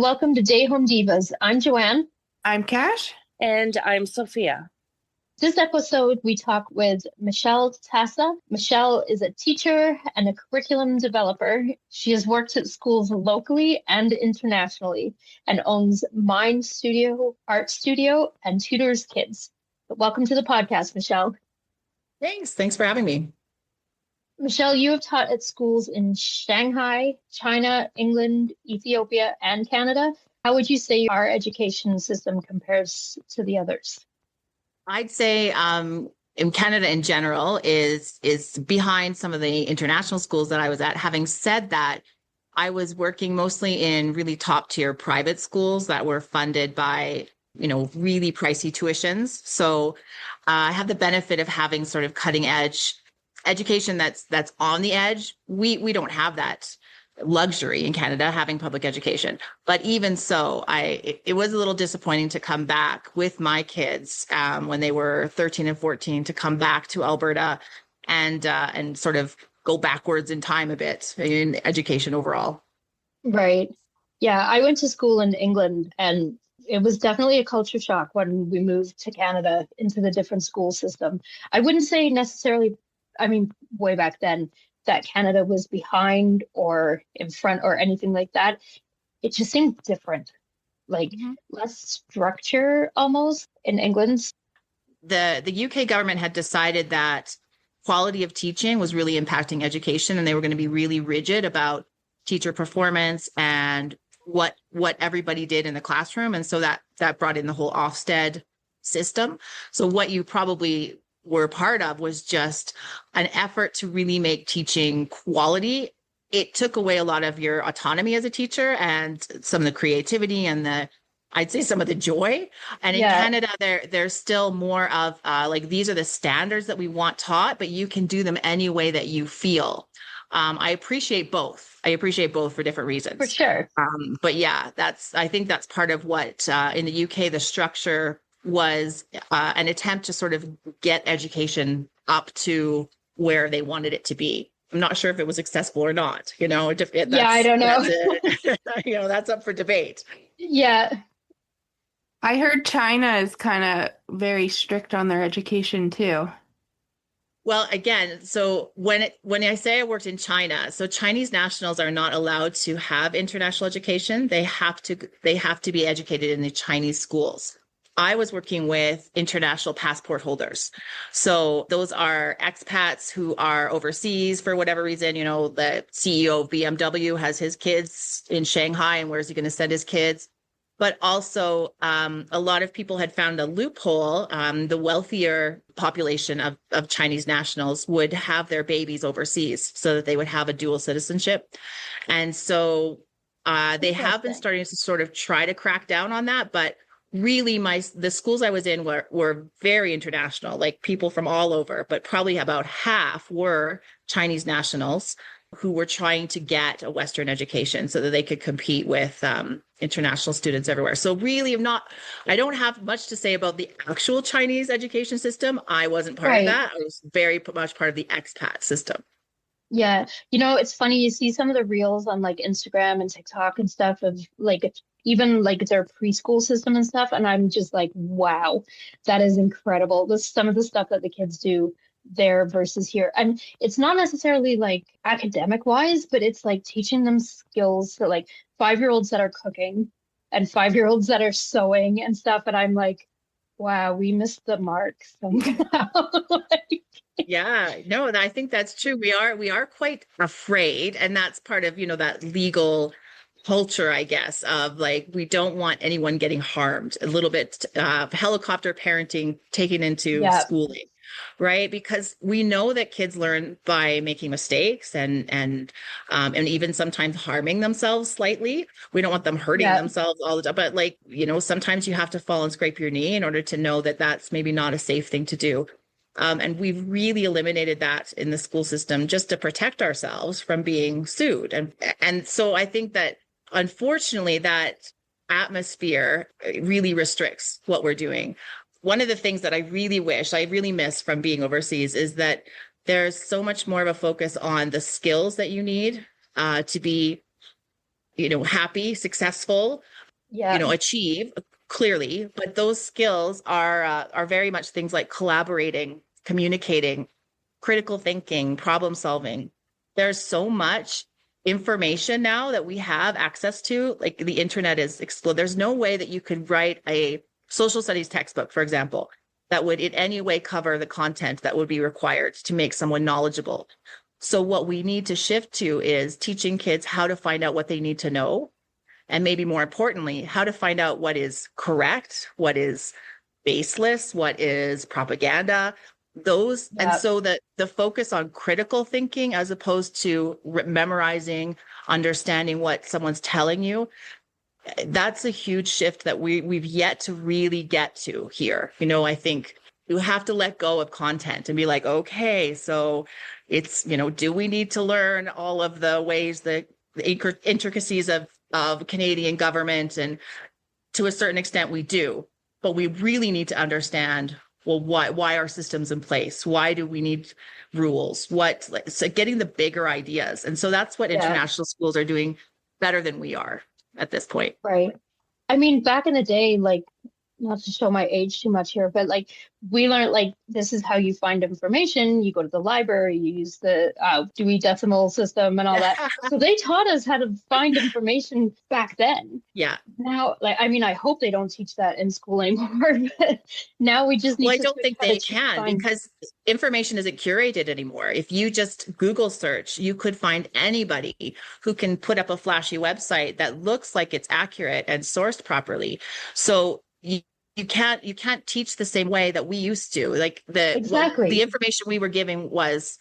welcome to Day Home Divas. I'm Joanne. I'm Cash. And I'm Sophia. This episode, we talk with Michelle Tasa. Michelle is a teacher and a curriculum developer. She has worked at schools locally and internationally and owns Mind Studio, Art Studio, and tutors kids. Welcome to the podcast, Michelle. Thanks for having me. Michelle, you have taught at schools in Shanghai, China, England, Ethiopia, and Canada. How would you say our education system compares to the others? I'd say in Canada in general is behind some of the international schools that I was at. Having said that, I was working mostly in really top tier private schools that were funded by, really pricey tuitions. So I have the benefit of having sort of cutting edge education that's on the edge. We don't have that luxury in Canada, having public education. But even so, it was a little disappointing to come back with my kids when they were 13 and 14 to come back to Alberta and sort of go backwards in time a bit in education overall. Right. Yeah, I went to school in England, and it was definitely a culture shock when we moved to Canada into the different school system. I wouldn't say necessarily, way back then, that Canada was behind or in front or anything like that. It just seemed different, less structure almost in England. The UK government had decided that quality of teaching was really impacting education, and they were going to be really rigid about teacher performance and what everybody did in the classroom. And so that brought in the whole Ofsted system. So what you probably were part of was just an effort to really make teaching quality. It took away a lot of your autonomy as a teacher and some of the creativity and I'd say some of the joy. And in Canada, there's still more of these are the standards that we want taught, but you can do them any way that you feel. I appreciate both. For different reasons. For sure. But yeah, I think that's part of what in the UK, the structure was an attempt to sort of get education up to where they wanted it to be. I'm not sure if it was accessible or not. I don't know. That's up for debate. Yeah. I heard China is kind of very strict on their education too. Well, again, so when I say I worked in China, so Chinese nationals are not allowed to have international education. They have to be educated in the Chinese schools. I was working with international passport holders. So those are expats who are overseas for whatever reason. The CEO of BMW has his kids in Shanghai, and where's he going to send his kids? But also a lot of people had found a loophole. The wealthier population of Chinese nationals would have their babies overseas so that they would have a dual citizenship. And so they have been starting to sort of try to crack down on that. But really, the schools I was in were very international, like people from all over, but probably about half were Chinese nationals who were trying to get a Western education so that they could compete with international students everywhere. So really, I don't have much to say about the actual Chinese education system. I wasn't part of that. I was very much part of the expat system. Yeah. It's funny, you see some of the reels on Instagram and TikTok and stuff of even their preschool system and stuff. And I'm just like, wow, that is incredible. Some of the stuff that the kids do there versus here. And it's not necessarily academic wise, but it's teaching them skills for 5-year-olds that are cooking and 5-year-olds that are sewing and stuff. And I'm like, wow, we missed the mark somehow. Yeah, no, I think that's true. We are quite afraid. And that's part of, that legal culture, I guess, of we don't want anyone getting harmed. A little bit helicopter parenting taken into schooling, right? Because we know that kids learn by making mistakes and even sometimes harming themselves slightly. We don't want them hurting themselves all the time, but sometimes you have to fall and scrape your knee in order to know that that's maybe not a safe thing to do. And we've really eliminated that in the school system just to protect ourselves from being sued. And so I think that unfortunately that atmosphere really restricts what we're doing. One of the things that I really miss from being overseas is that there's so much more of a focus on the skills that you need to be happy, successful, Yeah. achieve clearly, but those skills are very much things like collaborating, communicating, critical thinking, problem solving. There's so much information now that we have access to. Like the internet is exploding. There's no way that you could write a social studies textbook, for example, that would in any way cover the content that would be required to make someone knowledgeable. So what we need to shift to is teaching kids how to find out what they need to know, and maybe more importantly, how to find out what is correct, what is baseless, what is propaganda, and Yeah. so that the focus on critical thinking as opposed to memorizing, understanding what someone's telling you, that's a huge shift that we've yet to really get to here. I think you have to let go of content and be like, okay, so it's, do we need to learn all of the ways, the intricacies of Canadian government? And to a certain extent we do, but we really need to understand, well, why are systems in place? Why do we need rules? So getting the bigger ideas. And so that's what Yeah. international schools are doing better than we are at this point. Right. I mean, back in the day, like, not to show my age too much here, but like we learned like this is how you find information. You go to the library, you use the Dewey Decimal System and all that. So they taught us how to find information back then. Yeah. Now, like, I mean, I hope they don't teach that in school anymore. But now we just need Well, I to don't think how they to can find. because information isn't curated anymore. If you just Google search, you could find anybody who can put up a flashy website that looks like it's accurate and sourced properly. So you can't teach the same way that we used to. Like Exactly. the information we were giving was,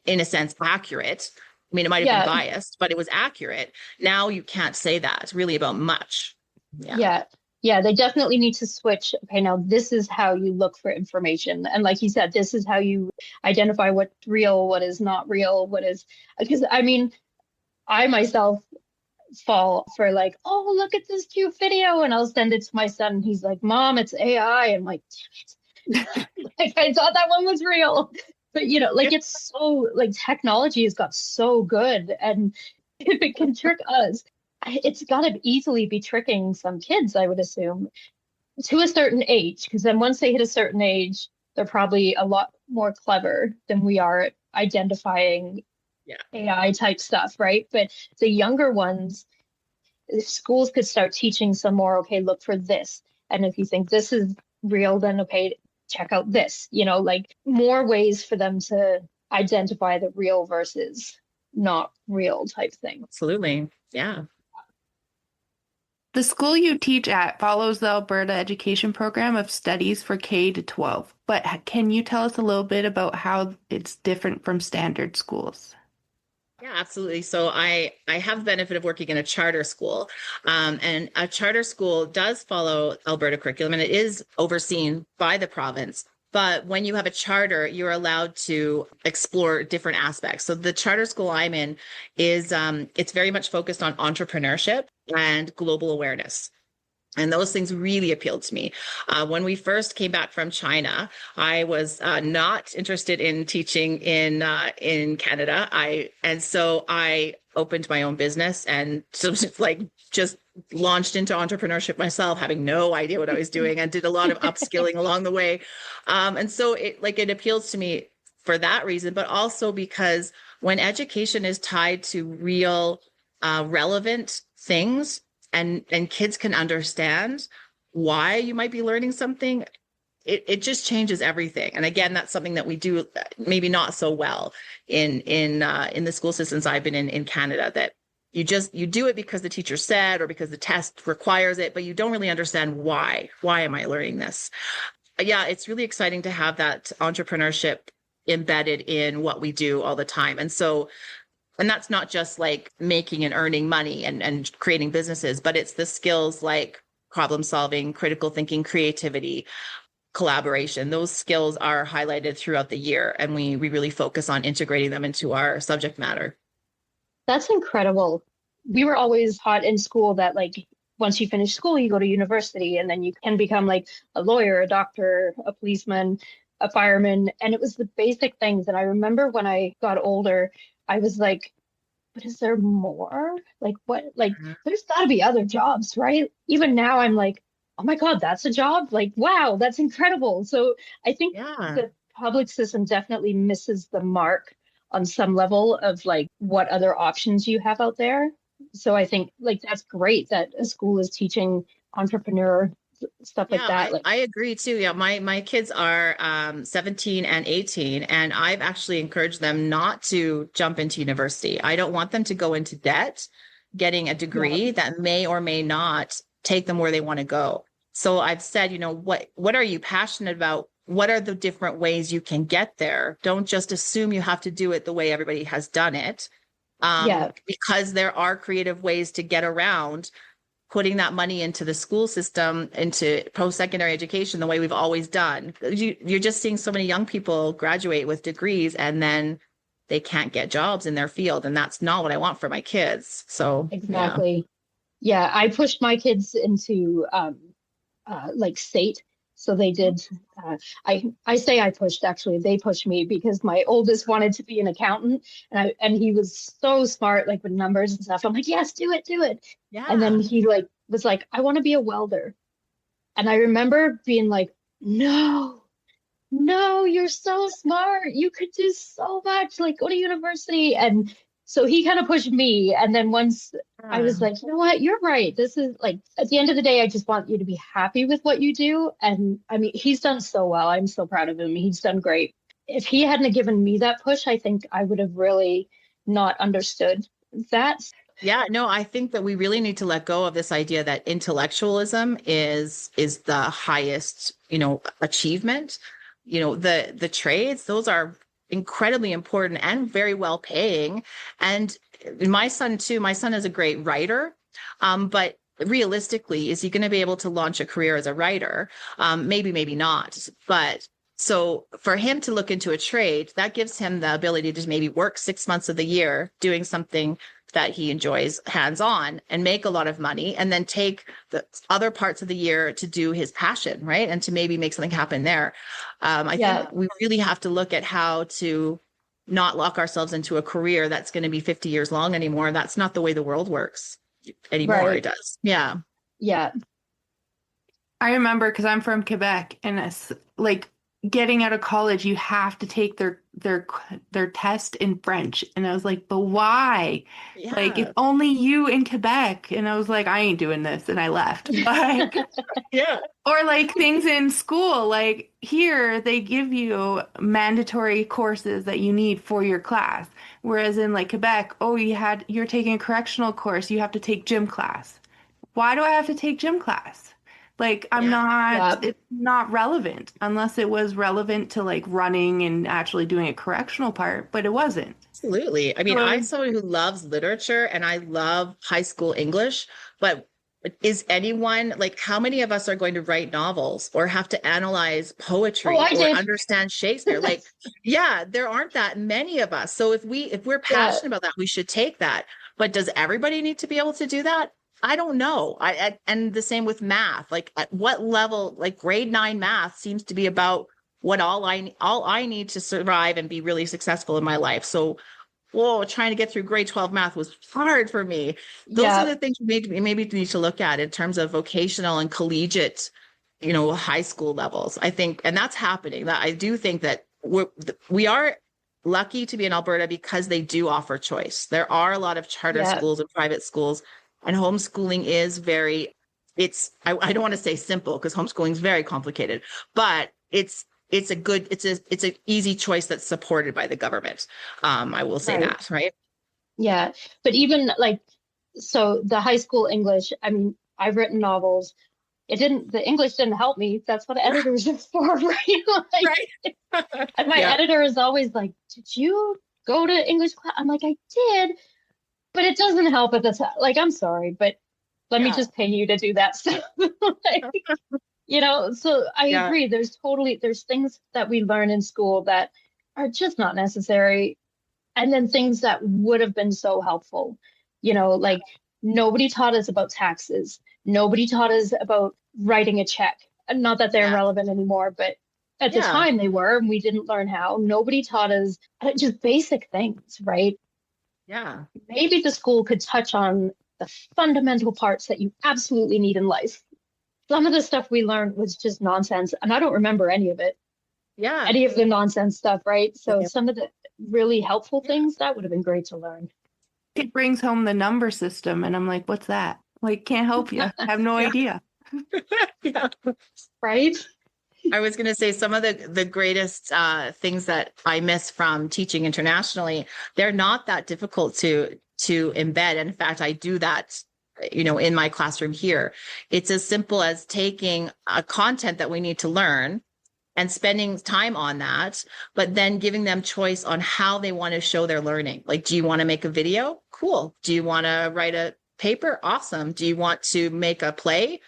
in a sense, accurate. I mean, it might have Yeah. been biased, but it was accurate. Now you can't say that really about much. Yeah. Yeah, they definitely need to switch. Okay, now this is how you look for information. And like you said, this is how you identify what's real, what is not real, because I mean, I myself fall for like, oh, look at this cute video. And I'll send it to my son. And he's like, Mom, it's AI. I'm like, damn it. Like, I thought that one was real. But, like it's so, like technology has got so good. And if it can trick us, it's got to easily be tricking some kids, I would assume, to a certain age. Because then once they hit a certain age, they're probably a lot more clever than we are at identifying AI type stuff, right? But the younger ones, schools could start teaching some more, okay, look for this. And if you think this is real, then okay, check out this, like more ways for them to identify the real versus not real type thing. Absolutely. Yeah. The school you teach at follows the Alberta Education Program of Studies for K to 12, but can you tell us a little bit about how it's different from standard schools? Yeah, absolutely. So I have the benefit of working in a charter school, and a charter school does follow Alberta curriculum, and it is overseen by the province. But when you have a charter, you're allowed to explore different aspects. So the charter school I'm in is it's very much focused on entrepreneurship and global awareness. And those things really appealed to me. When we first came back from China, I was not interested in teaching in Canada. So I opened my own business and so just launched into entrepreneurship myself, having no idea what I was doing, and did a lot of upskilling along the way. And so it appeals to me for that reason, but also because when education is tied to real relevant things, and kids can understand why you might be learning something, it just changes everything. And again, that's something that we do maybe not so well in the school systems I've been in Canada, that you do it because the teacher said or because the test requires it, but you don't really understand why am I learning this. Yeah, it's really exciting to have that entrepreneurship embedded in what we do all the time. And that's not just like making and earning money and creating businesses, but it's the skills like problem solving, critical thinking, creativity, collaboration. Those skills are highlighted throughout the year, and we really focus on integrating them into our subject matter. That's incredible. We were always taught in school that like once you finish school, you go to university and then you can become like a lawyer, a doctor, a policeman, a fireman. And it was the basic things. And I remember when I got older, I was like, but is there more? Like what, like there's got to be other jobs, right? Even now I'm like, oh my God, that's a job? Like, wow, that's incredible. So I think Yeah. the public system definitely misses the mark on some level of like what other options you have out there. So I think like that's great that a school is teaching entrepreneur stuff like Yeah, that. Like, I agree too. Yeah, my kids are 17 and 18, and I've actually encouraged them not to jump into university. I don't want them to go into debt, getting a yeah, degree that may or may not take them where they want to go. So I've said, what are you passionate about? What are the different ways you can get there? Don't just assume you have to do it the way everybody has done it, yeah, because there are creative ways to get around putting that money into the school system, into post-secondary education, the way we've always done. You're just seeing so many young people graduate with degrees and then they can't get jobs in their field. And that's not what I want for my kids. So, yeah. exactly. Yeah, I pushed my kids into like state. So they did. I say I pushed. Actually, they pushed me because my oldest wanted to be an accountant, and he was so smart, like with numbers and stuff. I'm like, yes, do it, do it. And then Yeah. he like was like, I want to be a welder. And I remember being like, no, no, you're so smart. You could do so much. Like go to university. And so he kind of pushed me. And then once I Yeah. was like, you know what? You're right. This is like at the end of the day, I just want you to be happy with what you do. And I mean, he's done so well. I'm so proud of him. He's done great. If he hadn't have given me that push, I think I would have really not understood that. Yeah, no, I think that we really need to let go of this idea that intellectualism is the highest, achievement. The trades, those are incredibly important and very well paying. And my son too, my son is a great writer. But realistically, is he going to be able to launch a career as a writer? Maybe, maybe not. But so for him to look into a trade, that gives him the ability to maybe work 6 months of the year doing something that he enjoys hands on and make a lot of money, and then take the other parts of the year to do his passion, right? And to maybe make something happen there. I Yeah, think we really have to look at how to not lock ourselves into a career that's going to be 50 years long anymore. That's not the way the world works anymore. It right. does. Yeah. Yeah, I remember because I'm from Quebec, and it's like getting out of college, you have to take their test in French, and I was like, but why? Like, if Yeah. only you in Quebec. And I was like, I ain't doing this, and I left. But Yeah. or like things in school, like here they give you mandatory courses that you need for your class, whereas in like Quebec, oh, you're taking a correctional course, you have to take gym class. Why do I have to take gym class? Like, Yeah. yeah, it's not relevant unless it was relevant to like running and actually doing a correctional part, but it wasn't. Absolutely. I mean, I'm So, someone who loves literature and I love high school English, but is anyone like, how many of us are going to write novels or have to analyze oh, poetry I or did. understand Shakespeare? Like, yeah, there aren't that many of us. So if we're Yeah, passionate about that, we should take that. But does everybody need to be able to do that? I don't know. And the same with math. Like at what level, like grade 9 math seems to be about what all I need to survive and be really successful in my life. So, whoa, trying to get through grade 12 math was hard for me. Those are yeah, the things we maybe need to look at in terms of vocational and collegiate, high school levels. I think, and that's happening. That I do think that we are lucky to be in Alberta because they do offer choice. There are a lot of charter yeah, schools and private schools, and homeschooling is I don't want to say simple because homeschooling is very complicated, but it's an easy choice that's supported by the government. I will say right. that, right? Yeah. But even like, so the high school English, I mean, I've written novels. The English didn't help me. That's what editors are for, right? Like, Right. and my Yeah. editor is always like, did you go to English class? I'm like, I did, but it doesn't help at the time. Like, I'm sorry, but let me Yeah. just pay you to do that stuff. Like, so I Yeah. agree. There's things that we learn in school that are just not necessary. And then things that would have been so helpful, like nobody taught us about taxes. Nobody taught us about writing a check. Not that they're Yeah. relevant anymore, but at the Yeah. time they were, and we didn't learn how. Nobody taught us just basic things, right? Yeah. Maybe the school could touch on the fundamental parts that you absolutely need in life. Some of the stuff we learned was just nonsense, and I don't remember any of it, Yeah. any of the nonsense stuff, right? So Yeah. some of the really helpful things, that would have been great to learn. It brings home the number system, and I'm like, what's that? Like, can't help you. I have no Yeah. idea. Yeah. Right? I was going to say some of the greatest things that I miss from teaching internationally, they're not that difficult to embed. In fact, I do that, in my classroom here. It's as simple as taking a content that we need to learn and spending time on that, but then giving them choice on how they want to show their learning. Like, do you want to make a video? Cool. Do you want to write a paper? Awesome. Do you want to make a play?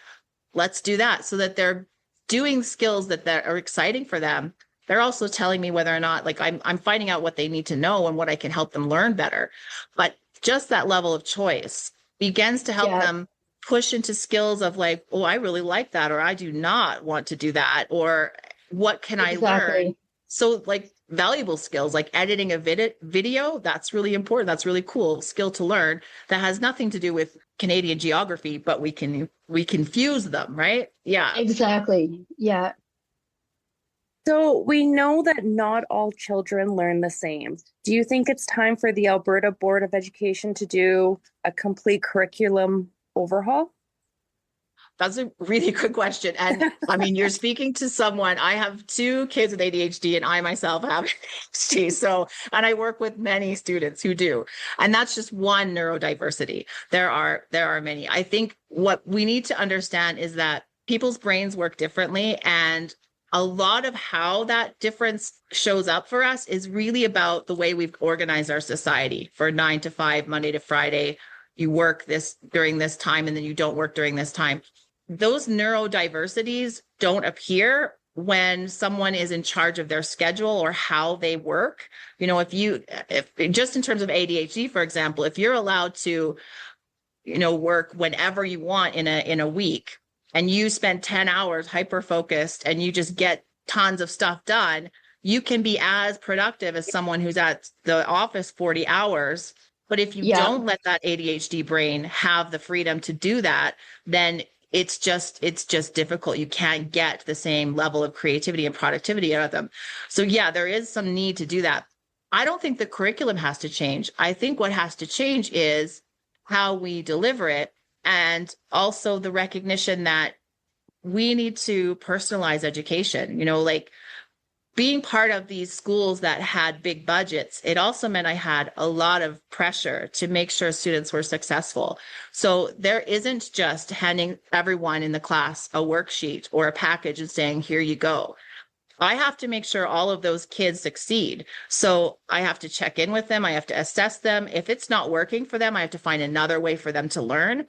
Let's do that, so that they're doing skills that are exciting for them. They're also telling me whether or not, like, I'm finding out what they need to know and what I can help them learn better. But just that level of choice begins to help them push into skills of like, oh, I really like that, or I do not want to do that, or what can I learn? So like valuable skills like editing a video, that's really important. That's really cool skill to learn that has nothing to do with Canadian geography, but we can fuse them, right? Yeah. Exactly. Yeah. So we know that not all children learn the same. Do you think it's time for the Alberta Board of Education to do a complete curriculum overhaul? That's a really good question. And I mean, you're speaking to someone, I have 2 kids with ADHD and I myself have ADHD. So, and I work with many students who do. And that's just one neurodiversity. There are many. I think what we need to understand is that people's brains work differently. And a lot of how that difference shows up for us is really about the way we've organized our society for 9 to 5, Monday to Friday. You work this during this time and then you don't work during this time. Those neurodiversities don't appear when someone is in charge of their schedule or how they work. If just in terms of ADHD, for example, if you're allowed to, work whenever you want in a week, and you spend 10 hours hyper focused and you just get tons of stuff done, you can be as productive as someone who's at the office 40 hours. But if you don't let that ADHD brain have the freedom to do that, then it's just difficult. You can't get the same level of creativity and productivity out of them. So yeah, there is some need to do that. I don't think the curriculum has to change. I think what has to change is how we deliver it, and also the recognition that we need to personalize education. Like being part of these schools that had big budgets, it also meant I had a lot of pressure to make sure students were successful. So there isn't just handing everyone in the class a worksheet or a package and saying, here you go. I have to make sure all of those kids succeed. So I have to check in with them. I have to assess them. If it's not working for them, I have to find another way for them to learn.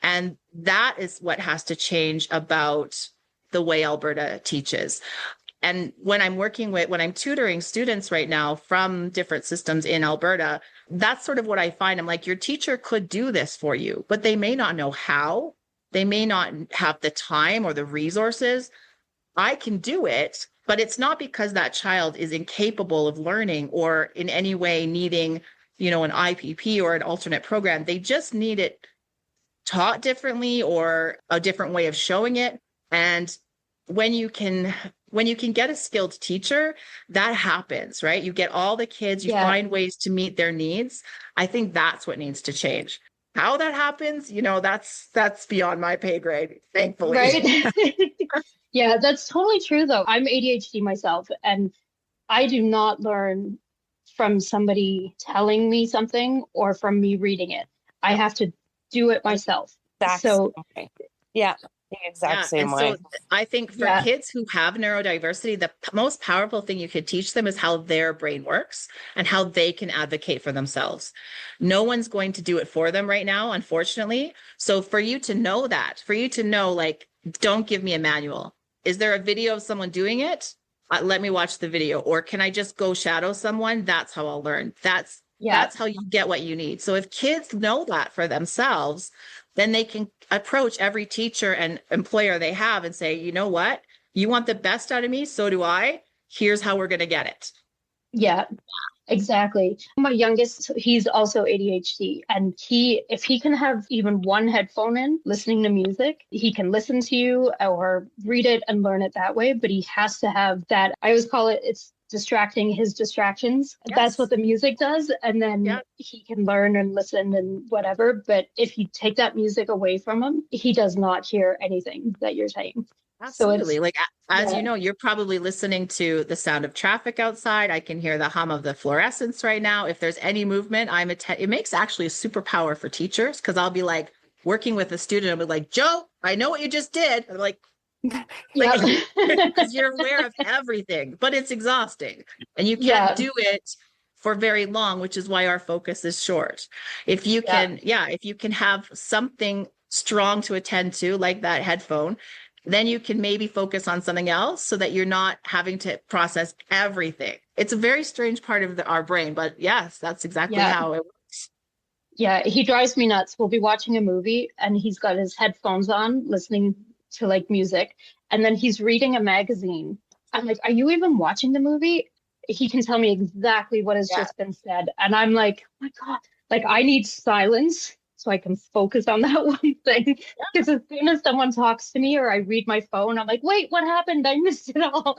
And that is what has to change about the way Alberta teaches. And when I'm tutoring students right now from different systems in Alberta, that's sort of what I find. I'm like, your teacher could do this for you, but they may not know how. They may not have the time or the resources. I can do it, but it's not because that child is incapable of learning or in any way needing, an IPP or an alternate program. They just need it taught differently or a different way of showing it. And when you can get a skilled teacher, that happens, right? You get all the kids, you find ways to meet their needs. I think that's what needs to change. How that happens, that's beyond my pay grade, thankfully. Right? Yeah, that's totally true though. I'm ADHD myself, and I do not learn from somebody telling me something or from me reading it. I have to do it myself. So yeah. The exact same way. So I think for kids who have neurodiversity, the most powerful thing you could teach them is how their brain works and how they can advocate for themselves. No one's going to do it for them right now, unfortunately. So for you to know like, don't give me a manual. Is there a video of someone doing it? Let me watch the video. Or can I just go shadow someone? That's how I'll learn. That's how you get what you need. So if kids know that for themselves, then they can approach every teacher and employer they have and say, you know what? You want the best out of me? So do I. Here's how we're going to get it. Yeah. Exactly. My youngest, he's also ADHD, and if he can have even one headphone in listening to music, he can listen to you or read it and learn it that way. But he has to have that. I always call it's distracting his distractions. That's what Yes. the music does. And then Yeah. he can learn and listen and whatever. But if you take that music away from him, he does not hear anything that you're saying. So Absolutely. Like, as you yeah, know, you're probably listening to the sound of traffic outside. I can hear the hum of the fluorescents right now. If there's any movement, it makes actually a superpower for teachers because I'll be like working with a student. I'll be like, Joe, I know what you just did. I'm like, yeah, because you're aware of everything, but it's exhausting and you can't yeah, do it for very long, which is why our focus is short. If you yeah, can, yeah, if you can have something strong to attend to, like that headphone, then you can maybe focus on something else so that you're not having to process everything. It's a very strange part of our brain, but yes, that's exactly yeah. how it works. Yeah, he drives me nuts. We'll be watching a movie and he's got his headphones on, listening to like music, and then he's reading a magazine. I'm like, "Are you even watching the movie?" He can tell me exactly what has Yeah. just been said. And I'm like, "Oh my God, like I need silence so I can focus on that one thing." Because as soon as someone talks to me or I read my phone, I'm like, "Wait, what happened? I missed it all."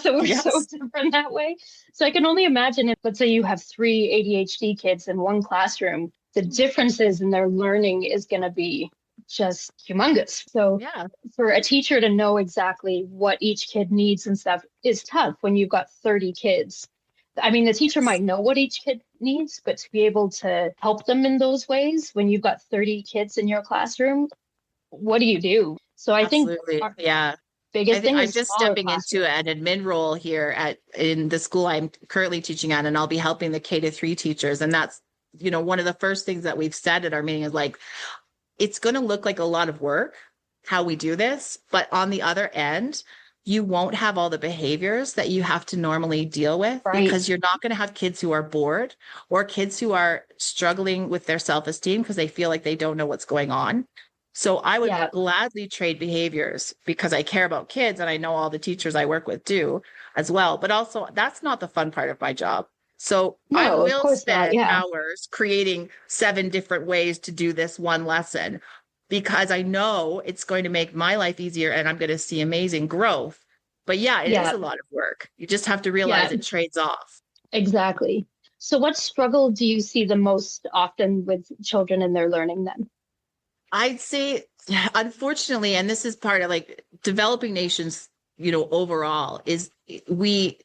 So we're so Yes. different that way. So I can only imagine if, let's say, you have three ADHD kids in one classroom, the differences in their learning is going to be just humongous. So Yeah. for a teacher to know exactly what each kid needs and stuff is tough when you've got 30 kids. I mean, the teacher Yes. might know what each kid needs, but to be able to help them in those ways when you've got 30 kids in your classroom, what do you do? So I think Absolutely. our Yeah. I biggest think thing I'm is just smaller stepping into classrooms. an admin role here in the school I'm currently teaching at, and I'll be helping the K-3 teachers. And that's, one of the first things that we've said at our meeting is like, it's going to look like a lot of work how we do this, but on the other end, you won't have all the behaviors that you have to normally deal with Right. because you're not going to have kids who are bored or kids who are struggling with their self-esteem because they feel like they don't know what's going on. So I would Yeah. gladly trade behaviors because I care about kids and I know all the teachers I work with do as well. But also, that's not the fun part of my job. So I No, of will course not. spend Yeah. hours creating 7 different ways to do this one lesson because I know it's going to make my life easier and I'm going to see amazing growth. But yeah, it is Yeah. a lot of work. You just have to realize Yeah. it trades off. Exactly. So what struggle do you see the most often with children and their learning then? I'd say, unfortunately, and this is part of like developing nations, overall, is we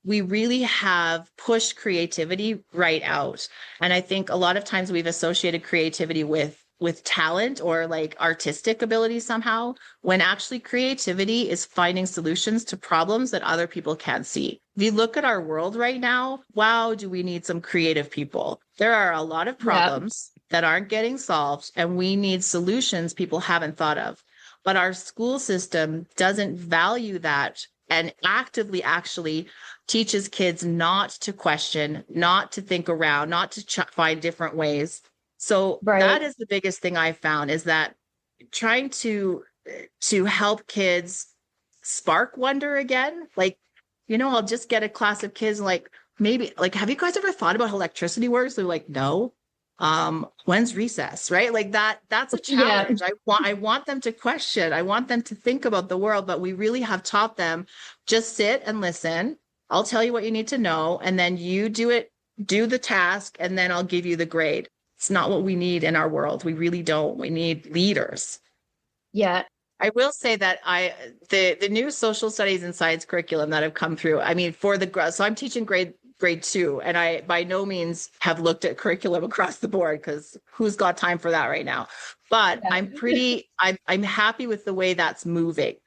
really have pushed creativity right out. And I think a lot of times we've associated creativity with talent or like artistic ability somehow, when actually creativity is finding solutions to problems that other people can't see. If you look at our world right now, wow, do we need some creative people? There are a lot of Yeah. problems that aren't getting solved, and we need solutions people haven't thought of. But our school system doesn't value that and actively actually teaches kids not to question, not to think around, not to find different ways. So that Right. is the biggest thing I found is that trying to help kids spark wonder again. Like, I'll just get a class of kids like maybe like, have you guys ever thought about how electricity works? They're like, no. When's recess, right? Like that's a Yeah. challenge. I want them to question. I want them to think about the world, but we really have taught them just sit and listen. I'll tell you what you need to know, and then you do the task, and then I'll give you the grade. It's not what we need in our world. We really don't. We need leaders. Yeah. I will say that the new social studies and science curriculum that have come through. I mean, so I'm teaching grade 2, and I by no means have looked at curriculum across the board because who's got time for that right now? But Yeah. I'm happy with the way that's moving.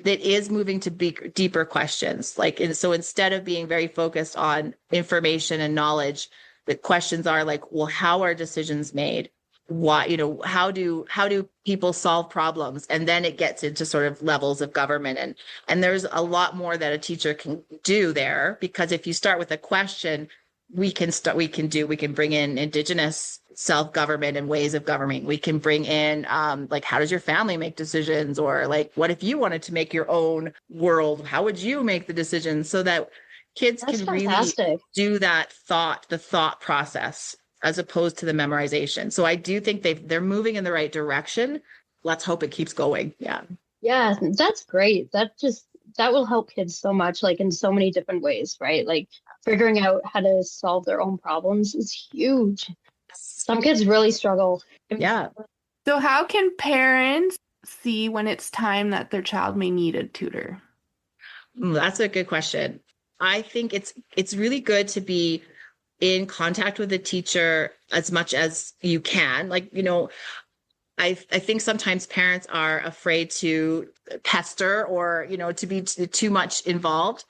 That is moving to deeper questions. So instead of being very focused on information and knowledge, the questions are like, well, how are decisions made? Why, how do people solve problems? And then it gets into sort of levels of government, and there's a lot more that a teacher can do there, because if you start with a question, we can bring in indigenous self-government and ways of governing. We can bring in like, how does your family make decisions? Or like, what if you wanted to make your own world? How would you make the decisions? So that Kids That's can really fantastic. do the thought process as opposed to the memorization. So I do think they're moving in the right direction. Let's hope it keeps going. Yeah. Yeah, that's great. That will help kids so much, like in so many different ways, right? Like figuring out how to solve their own problems is huge. Some kids really struggle. Yeah. So, how can parents see when it's time that their child may need a tutor? That's a good question. I think it's really good to be in contact with the teacher as much as you can. Like, I think sometimes parents are afraid to pester or, to be too much involved,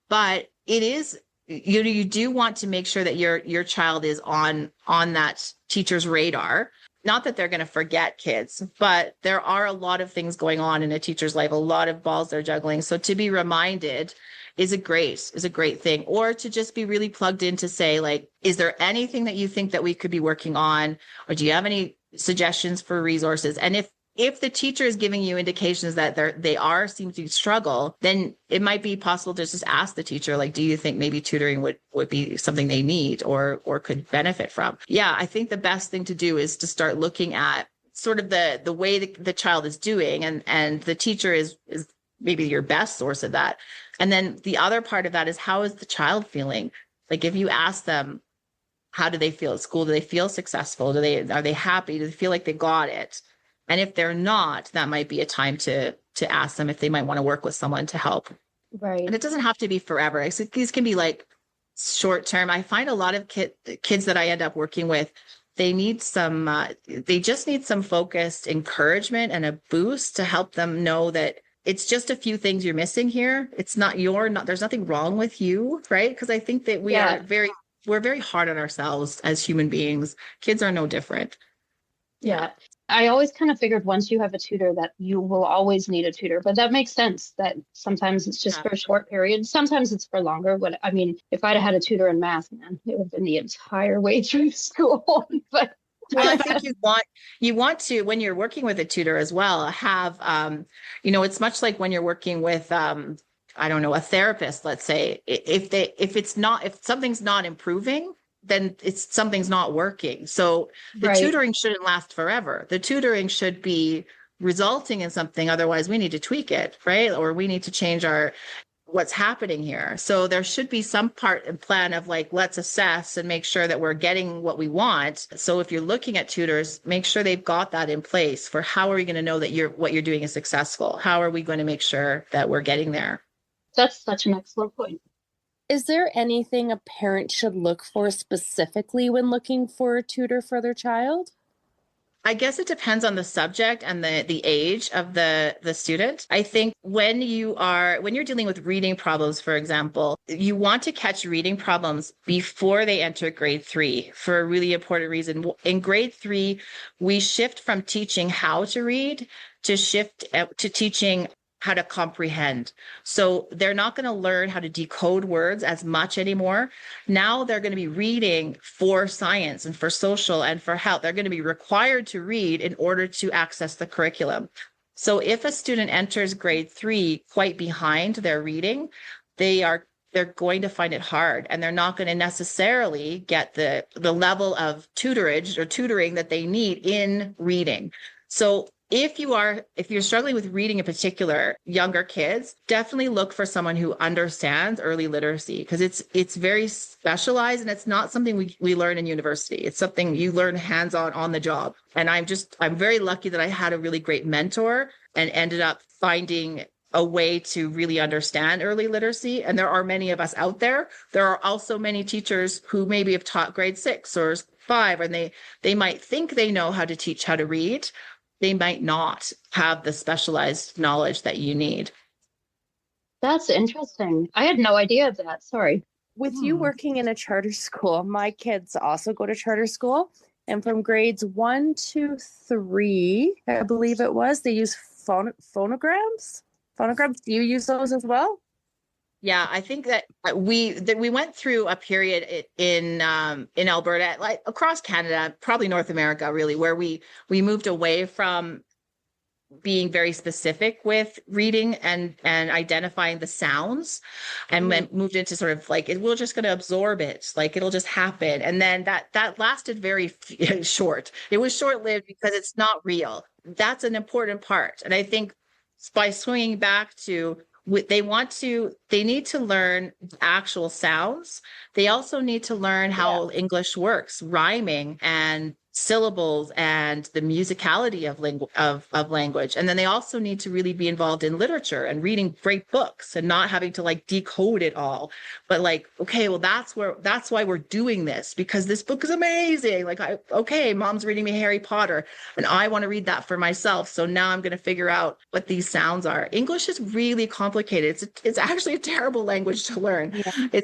but it is, you do want to make sure that your child is on that teacher's radar. Not that they're going to forget kids, but there are a lot of things going on in a teacher's life, a lot of balls they're juggling. So to be reminded is a great thing. Or to just be really plugged in to say, like, is there anything that you think that we could be working on? Or do you have any suggestions for resources? And if the teacher is giving you indications that they seem to struggle, then it might be possible to just ask the teacher, like, do you think maybe tutoring would be something they need or could benefit from? Yeah, I think the best thing to do is to start looking at sort of the way the child is doing, and the teacher is maybe your best source of that. And then the other part of that is, how is the child feeling? Like, if you ask them, how do they feel at school? Do they feel successful? Are they happy? Do they feel like they got it? And if they're not, that might be a time to ask them if they might want to work with someone to help. Right. And it doesn't have to be forever. These can be like short term. I find a lot of kids that I end up working with, they just need some focused encouragement and a boost to help them know that it's just a few things you're missing here. It's not there's nothing wrong with you, right? Because I think that we're very hard on ourselves as human beings. Kids are no different. Yeah. I always kind of figured once you have a tutor that you will always need a tutor, but that makes sense that sometimes it's just for a short period. Sometimes it's for longer. But I mean, if I'd have had a tutor in math, man, it would have been the entire way through school. But well, I think you want to, when you're working with a tutor as well, have, it's much like when you're working with, I don't know, a therapist, let's say, if something's not improving, then something's not working. So the tutoring shouldn't last forever. The tutoring should be resulting in something. Otherwise, we need to tweak it, right? Or we need to change what's happening here. So there should be some part and plan of, like, let's assess and make sure that we're getting what we want. So if you're looking at tutors, make sure they've got that in place for how are we going to know that what you're doing is successful? How are we going to make sure that we're getting there? That's such an excellent point. Is there anything a parent should look for specifically when looking for a tutor for their child? I guess it depends on the subject and the age of the student. I think when you're dealing with reading problems, for example, you want to catch reading problems before they enter grade 3 for a really important reason. In grade 3, we shift from teaching how to read to teaching how to comprehend. So they're not going to learn how to decode words as much anymore. Now they're going to be reading for science and for social and for health. They're going to be required to read in order to access the curriculum. So if a student enters grade 3 quite behind their reading, they're going to find it hard, and they're not going to necessarily get the level of tutoring that they need in reading. So if you're struggling with reading in particular, younger kids, definitely look for someone who understands early literacy, because it's very specialized, and it's not something we learn in university. It's something you learn hands-on on the job. And I'm very lucky that I had a really great mentor and ended up finding a way to really understand early literacy. And there are many of us out there. There are also many teachers who maybe have taught grade 6 or 5, and they might think they know how to teach how to read. They might not have the specialized knowledge that you need. That's interesting. I had no idea of that. Sorry. With you working in a charter school, my kids also go to charter school. And from grades 1 to 3, I believe it was, they use phonograms. Phonograms, do you use those as well? Yeah, I think that we went through a period in Alberta, like across Canada, probably North America, really, where we moved away from being very specific with reading and identifying the sounds, and then moved into sort of like, we're just going to absorb it, like it'll just happen. And then that lasted very short. It was short-lived because it's not real. That's an important part. And I think by swinging back to, they need to learn actual sounds. They also need to learn how English works, rhyming and syllables and the musicality of language. And then they also need to really be involved in literature and reading great books and not having to like decode it all. But like, okay, well, that's why we're doing this, because this book is amazing. Like, okay, mom's reading me Harry Potter and I want to read that for myself. So now I'm going to figure out what these sounds are. English is really complicated. It's actually a terrible language to learn. Yeah.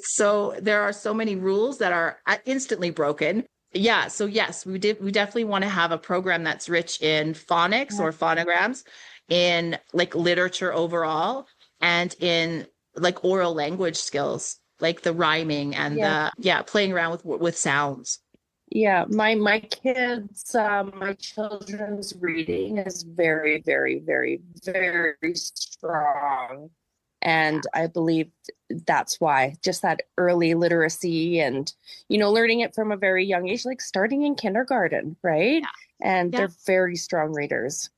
There are so many rules that are instantly broken. Yeah. So yes, we definitely want to have a program that's rich in phonics or phonograms, in like literature overall, and in like oral language skills, like the rhyming and playing around with sounds. Yeah, my kids, my children's reading is very, very, very, very strong. And I believe that's why, just that early literacy and, learning it from a very young age, like starting in kindergarten, right? Yeah. And they're very strong readers.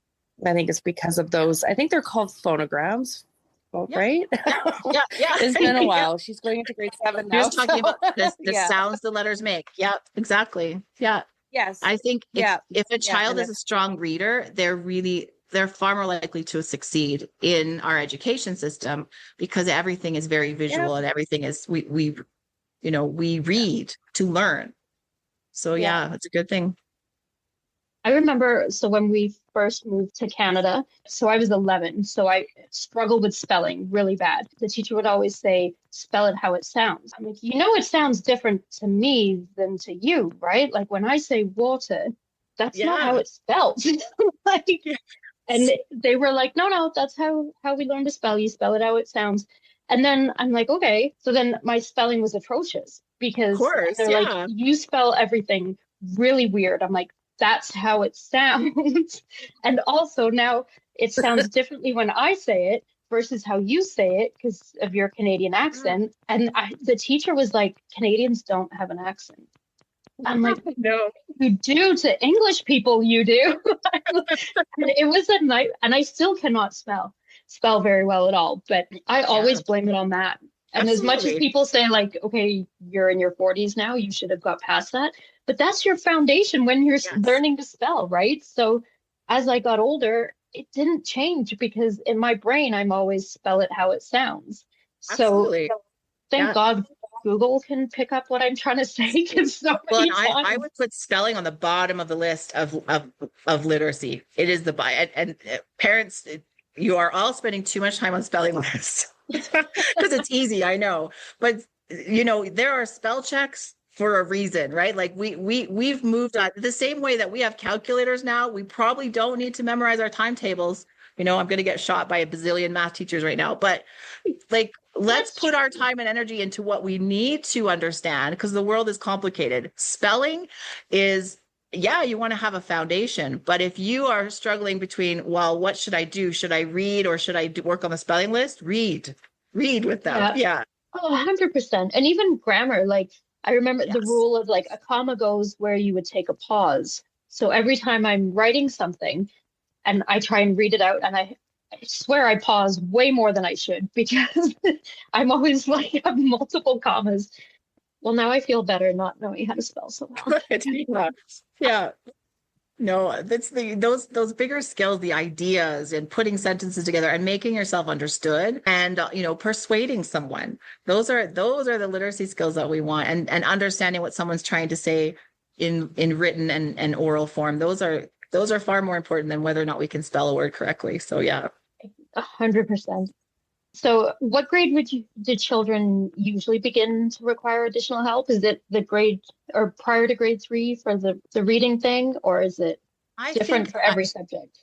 I think it's because of those. I think they're called phonograms, right? Yeah. It's been a while. She's going into grade 7 now. You're just talking about the sounds the letters make. Yeah, exactly. Yeah. Yes. I think if a child is a strong reader, they're far more likely to succeed in our education system, because everything is very visual and everything is, we read to learn. So it's a good thing. I remember, so when we first moved to Canada, so I was 11, so I struggled with spelling really bad. The teacher would always say, spell it how it sounds. I'm like, it sounds different to me than to you, right? Like when I say water, that's not how it's spelled. And they were like, no, that's how we learn to spell. You spell it how it sounds. And then I'm like, okay. So then my spelling was atrocious, because they're like, you spell everything really weird. I'm like, that's how it sounds. And also now it sounds differently when I say it versus how you say it because of your Canadian accent. And the teacher was like, Canadians don't have an accent. I'm like, no, you do to English people, you do. It was a night, and I still cannot spell very well at all, but I always blame it on that. And as much as people say like, okay, you're in your 40s now, you should have got past that. But that's your foundation when you're learning to spell, right? So as I got older, it didn't change, because in my brain, I'm always spell it how it sounds. Absolutely. So thank God Google can pick up what I'm trying to say. I would put spelling on the bottom of the list of literacy. It is and parents, you are all spending too much time on spelling lists because it's easy, I know, but there are spell checks for a reason, right? Like we've moved on the same way that we have calculators now. We probably don't need to memorize our timetables. I'm going to get shot by a bazillion math teachers right now, but like, let's put our time and energy into what we need to understand, because the world is complicated. Spelling is, you want to have a foundation, but if you are struggling between, well, what should I do? Should I read or should I work on the spelling list? Read with them. Yeah. Oh, 100%. And even grammar, like I remember the rule of like a comma goes where you would take a pause. So every time I'm writing something and I try and read it out, and I swear I pause way more than I should, because I'm always like have multiple commas. Well, now I feel better not knowing how to spell so well. Yeah. No, that's those bigger skills, the ideas and putting sentences together and making yourself understood and persuading someone. Those are the literacy skills that we want, and understanding what someone's trying to say in written and oral form. Those are far more important than whether or not we can spell a word correctly. So 100%. So what grade did children usually begin to require additional help? Is it the grade or prior to grade 3 for the reading thing, or is it different for every subject?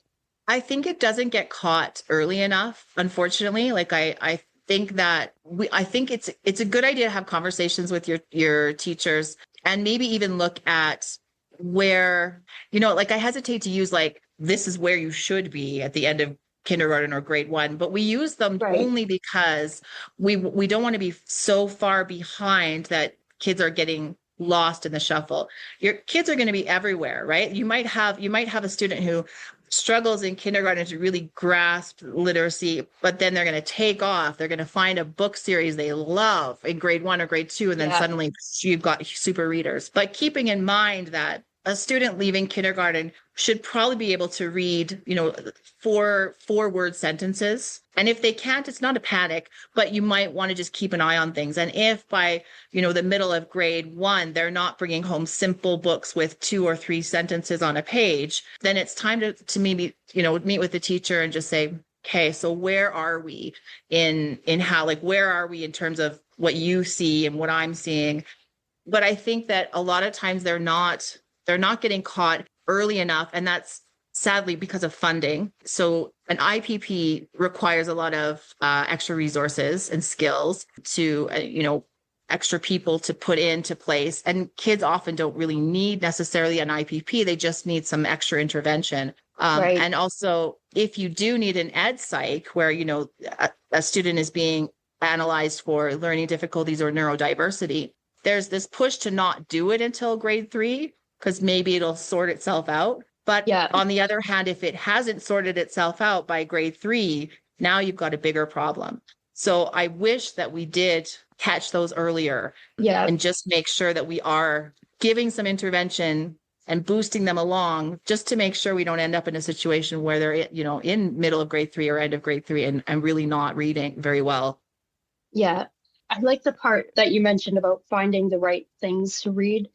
I think it doesn't get caught early enough, unfortunately. Like I think that I think it's a good idea to have conversations with your teachers, and maybe even look at where, like I hesitate to use like this is where you should be at the end of kindergarten or grade 1, but we use them Right. only because we don't want to be so far behind that kids are getting lost in the shuffle. Your kids are going to be everywhere, right? You might have a student who struggles in kindergarten to really grasp literacy, but then they're going to take off. They're going to find a book series they love in grade 1 or grade 2, and then Yeah. suddenly you've got super readers. But keeping in mind that a student leaving kindergarten should probably be able to read, four-word sentences. And if they can't, it's not a panic, but you might want to just keep an eye on things. And if by, the middle of grade 1, they're not bringing home simple books with 2 or 3 sentences on a page, then it's time to maybe, meet with the teacher and just say, okay, so where are we in how, where are we in terms of what you see and what I'm seeing? But I think that a lot of times they're not getting caught early enough. And that's sadly because of funding. So an IPP requires a lot of extra resources and skills to, extra people to put into place. And kids often don't really need necessarily an IPP. They just need some extra intervention. Right. And also, if you do need an ed psych where, a student is being analyzed for learning difficulties or neurodiversity, there's this push to not do it until grade 3, because maybe it'll sort itself out. But Yeah. on the other hand, if it hasn't sorted itself out by grade 3, now you've got a bigger problem. So I wish that we did catch those earlier. Yeah. And just make sure that we are giving some intervention and boosting them along, just to make sure we don't end up in a situation where they're, in middle of grade 3 or end of grade 3 and really not reading very well. Yeah. I like the part that you mentioned about finding the right things to read.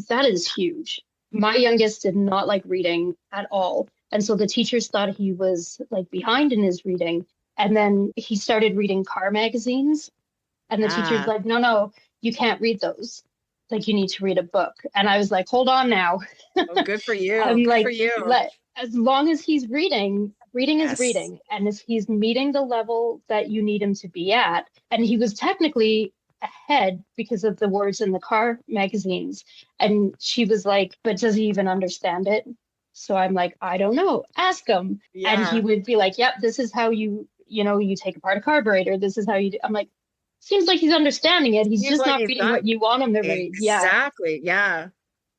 That is huge. My youngest did not like reading at all. And so the teachers thought he was behind in his reading. And then he started reading car magazines. And the teacher's like, no, you can't read those. You need to read a book. And I was like, hold on now. Oh, good for you. I'm Good for you. As long as he's reading Yes. is reading. And if he's meeting the level that you need him to be at, and he was technically ahead because of the words in the car magazines. And she was like, but does he even understand it? So I'm like, I don't know, ask him. Yeah. And he would be like, yep, this is how you take apart a carburetor. This is how you do. I'm like, seems like he's understanding it. He's just not reading what you want him to read. Yeah. Exactly. Yeah.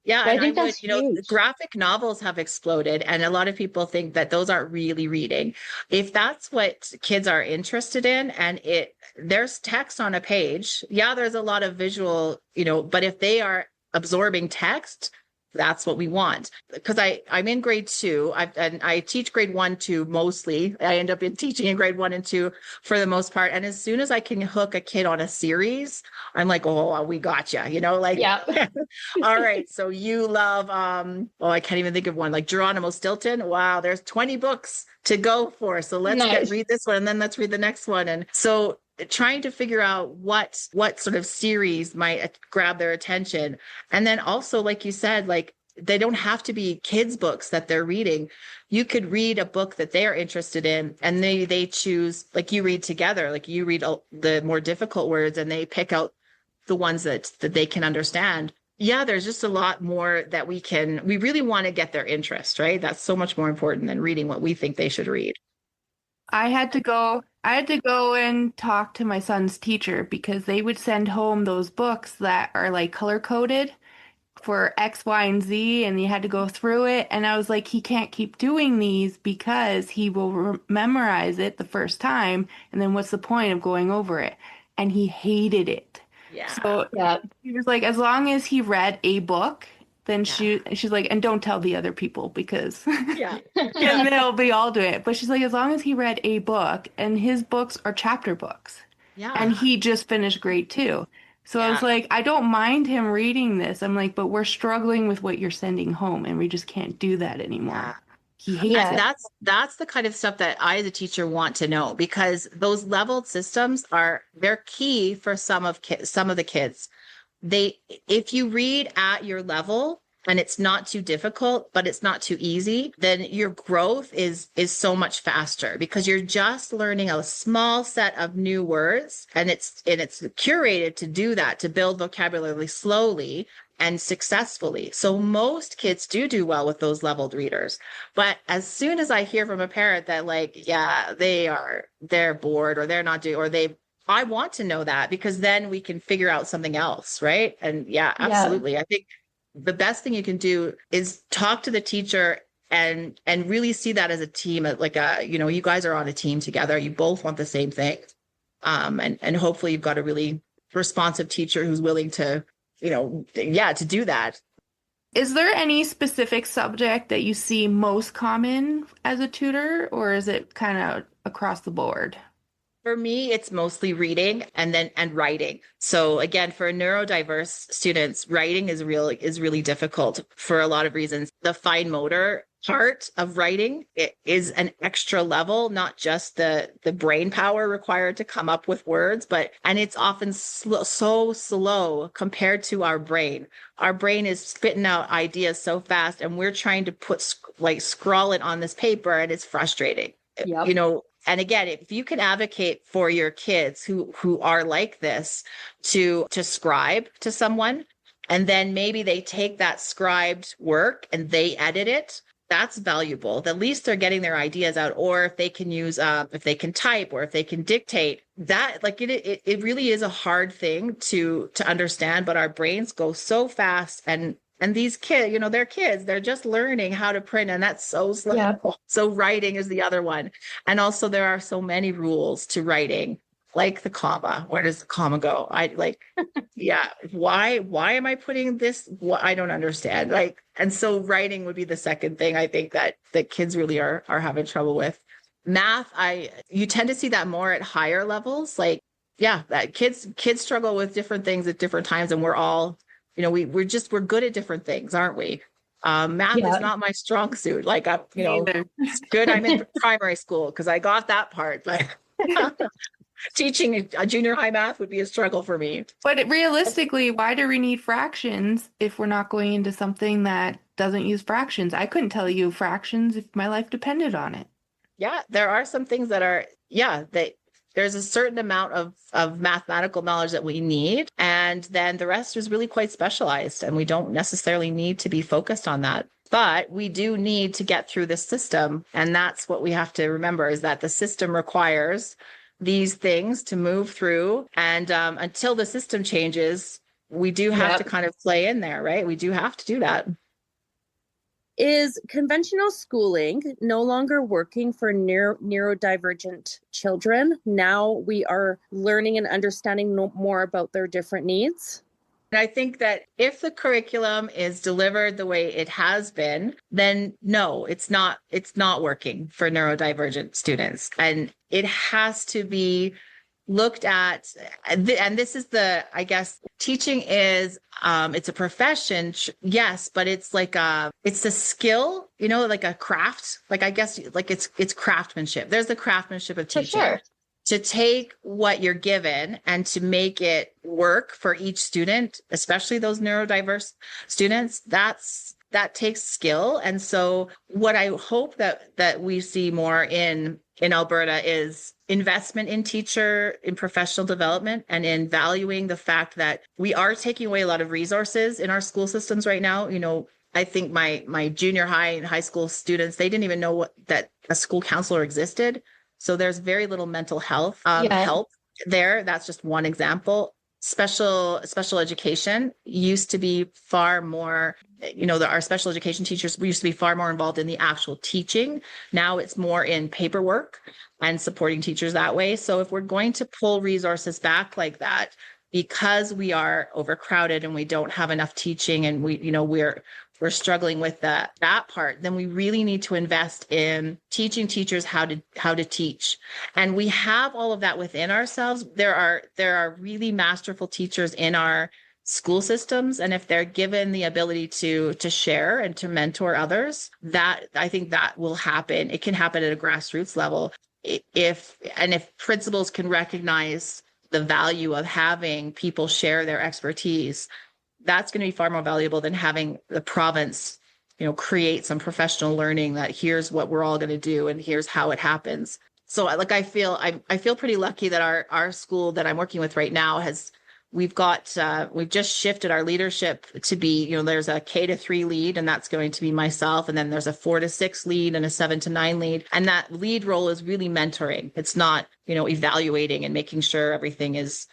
Yeah. But And I think that's huge. graphic novels have exploded, and a lot of people think that those aren't really reading. If that's what kids are interested in, and there's text on a page, yeah, there's a lot of visual, but if they are absorbing text, that's what we want. Because I'm in grade 2, and I teach grade 1, 2 mostly. I end up teaching in grade 1 and 2 for the most part. And as soon as I can hook a kid on a series, I'm like, oh, we got you. Yeah. All right. So you love, I can't even think of one, like Geronimo Stilton. Wow, there's 20 books to go for. So let's read this one, and then let's read the next one. And so trying to figure out what sort of series might grab their attention. And then also, like you said, they don't have to be kids' books that they're reading. You could read a book that they're interested in, and they choose, you read together, you read the more difficult words, and they pick out the ones that they can understand. Yeah, there's just a lot more that we really want to get their interest, right? That's so much more important than reading what we think they should read. I had to go and talk to my son's teacher because they would send home those books that are color coded for X, Y, and Z, and you had to go through it. And I was like, he can't keep doing these because he will memorize it the first time. And then what's the point of going over it? And he hated it. Yeah. So he was like, as long as he read a book, then she's like, and don't tell the other people because and they'll be all doing it. But she's like, as long as he read a book, and his books are chapter books. Yeah. And he just finished grade 2. So I was like, I don't mind him reading this. I'm like, but we're struggling with what you're sending home, and we just can't do that anymore. Yeah. He hates it. That's the kind of stuff that I, as a teacher, want to know, because those leveled systems they're key for some of the kids. If you read at your level, and it's not too difficult, but it's not too easy, then your growth is so much faster because you're just learning a small set of new words, and it's curated to do that, to build vocabulary slowly and successfully. So most kids do well with those leveled readers. But as soon as I hear from a parent that like, yeah, they're bored or they're not doing, or I want to know that, because then we can figure out something else, right? And yeah, absolutely. I think the best thing you can do is talk to the teacher and really see that as a team, like you guys are on a team together. You both want the same thing. And hopefully you've got a really responsive teacher who's willing to, to do that. Is there any specific subject that you see most common as a tutor, or is it kind of across the board? For me, it's mostly reading and writing. So again, for neurodiverse students, writing is really difficult for a lot of reasons. The fine motor part of writing, it is an extra level, not just the brain power required to come up with words, and it's often so slow compared to our brain. Our brain is spitting out ideas so fast, and we're trying to scrawl it on this paper, and it's frustrating. Yep. And again, if you can advocate for your kids who are like this to scribe to someone, and then maybe they take that scribed work and they edit it, that's valuable. At least they're getting their ideas out. Or if they can use, if they can type, or if they can dictate, that it really is a hard thing to understand. But our brains go so fast, and these kids, they're kids, they're just learning how to print, and that's so slow. Yeah. So writing is the other one. And also there are so many rules to writing, like the comma. Where does the comma go? Why am I putting this? I don't understand. And so writing would be the second thing I think that kids really are having trouble with. Math, you tend to see that more at higher levels. That kids struggle with different things at different times, and we're all, we're good at different things, aren't we? Math is not my strong suit. It's good I'm in primary school because I got that part, but teaching a junior high math would be a struggle for me. But realistically, why do we need fractions if we're not going into something that doesn't use fractions? I couldn't tell you fractions if my life depended on it. Yeah, there are some things that are, there's a certain amount of mathematical knowledge that we need. And then the rest is really quite specialized, and we don't necessarily need to be focused on that. But we do need to get through the system. And that's what we have to remember, is that the system requires these things to move through. And until the system changes, we do have to kind of play in there, right? We do have to do that. Is conventional schooling no longer working for neurodivergent children? Now we are learning and understanding more about their different needs. And I think that if the curriculum is delivered the way it has been, then no, it's not working for neurodivergent students. And it has to be looked at, and this is I guess teaching is, it's a profession, yes, but it's it's a skill, like a craft, I guess, it's craftsmanship. There's the craftsmanship of teaching. For sure. To take what you're given and to make it work for each student, especially those neurodiverse students, that takes skill. And so what I hope that we see more in Alberta is investment in professional development, and in valuing the fact that we are taking away a lot of resources in our school systems right now. I think my junior high and high school students, they didn't even know that a school counselor existed. So there's very little mental health help there. That's just one example. Special education used to be far more, our special education teachers used to be far more involved in the actual teaching. Now it's more in paperwork and supporting teachers that way. So if we're going to pull resources back like that, because we are overcrowded and we don't have enough teaching, and we're struggling with that part, then we really need to invest in teaching teachers how to teach. And we have all of that within ourselves. There are really masterful teachers in our school systems. And if they're given the ability to share and to mentor others, that I think that will happen. It can happen at a grassroots level. If principals can recognize the value of having people share their expertise, that's going to be far more valuable than having the province, create some professional learning that here's what we're all going to do and here's how it happens. So like I feel pretty lucky that our school that I'm working with right now we've just shifted our leadership to be, there's a K-3 lead, and that's going to be myself. And then there's a 4-6 lead and a 7-9 lead. And that lead role is really mentoring. It's not, evaluating and making sure everything is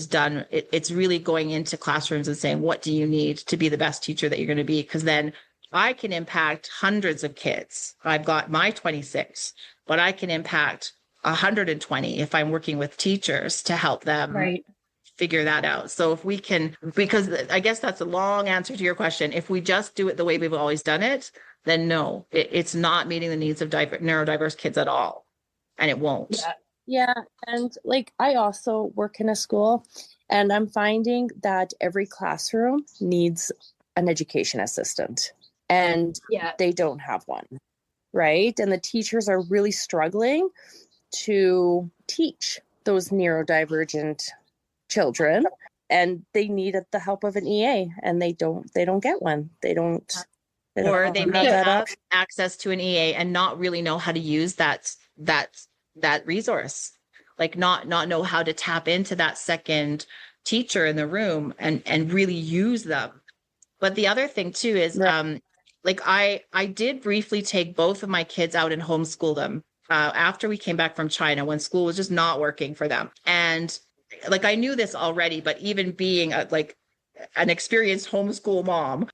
done. It's really going into classrooms and saying, what do you need to be the best teacher that you're going to be? Because then I can impact hundreds of kids. I've got my 26, but I can impact 120 if I'm working with teachers to help them figure that out. So if we can, because I guess that's a long answer to your question. If we just do it the way we've always done it, then no, it's not meeting the needs of neurodiverse kids at all. And it won't. Yeah. And like, I also work in a school, and I'm finding that every classroom needs an education assistant, and they don't have one. Right. And the teachers are really struggling to teach those neurodivergent children, and they need the help of an EA, and they don't get one. They may have access to an EA and not really know how to use that resource, like not know how to tap into that second teacher in the room and really use them. But the other thing too is like I did briefly take both of my kids out and homeschool them after we came back from China, when school was just not working for them. And like, I knew this already, but even being an experienced homeschool mom,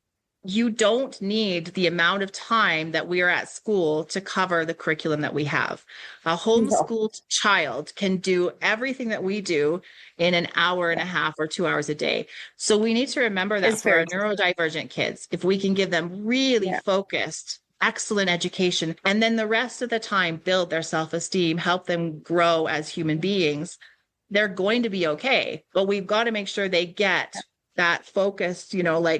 you don't need the amount of time that we are at school to cover the curriculum that we have. A homeschooled child can do everything that we do in an hour and a half or 2 hours a day. So we need to remember that for our neurodivergent kids, if we can give them really focused, excellent education, and then the rest of the time build their self-esteem, help them grow as human beings, they're going to be okay. But we've got to make sure they get that focused,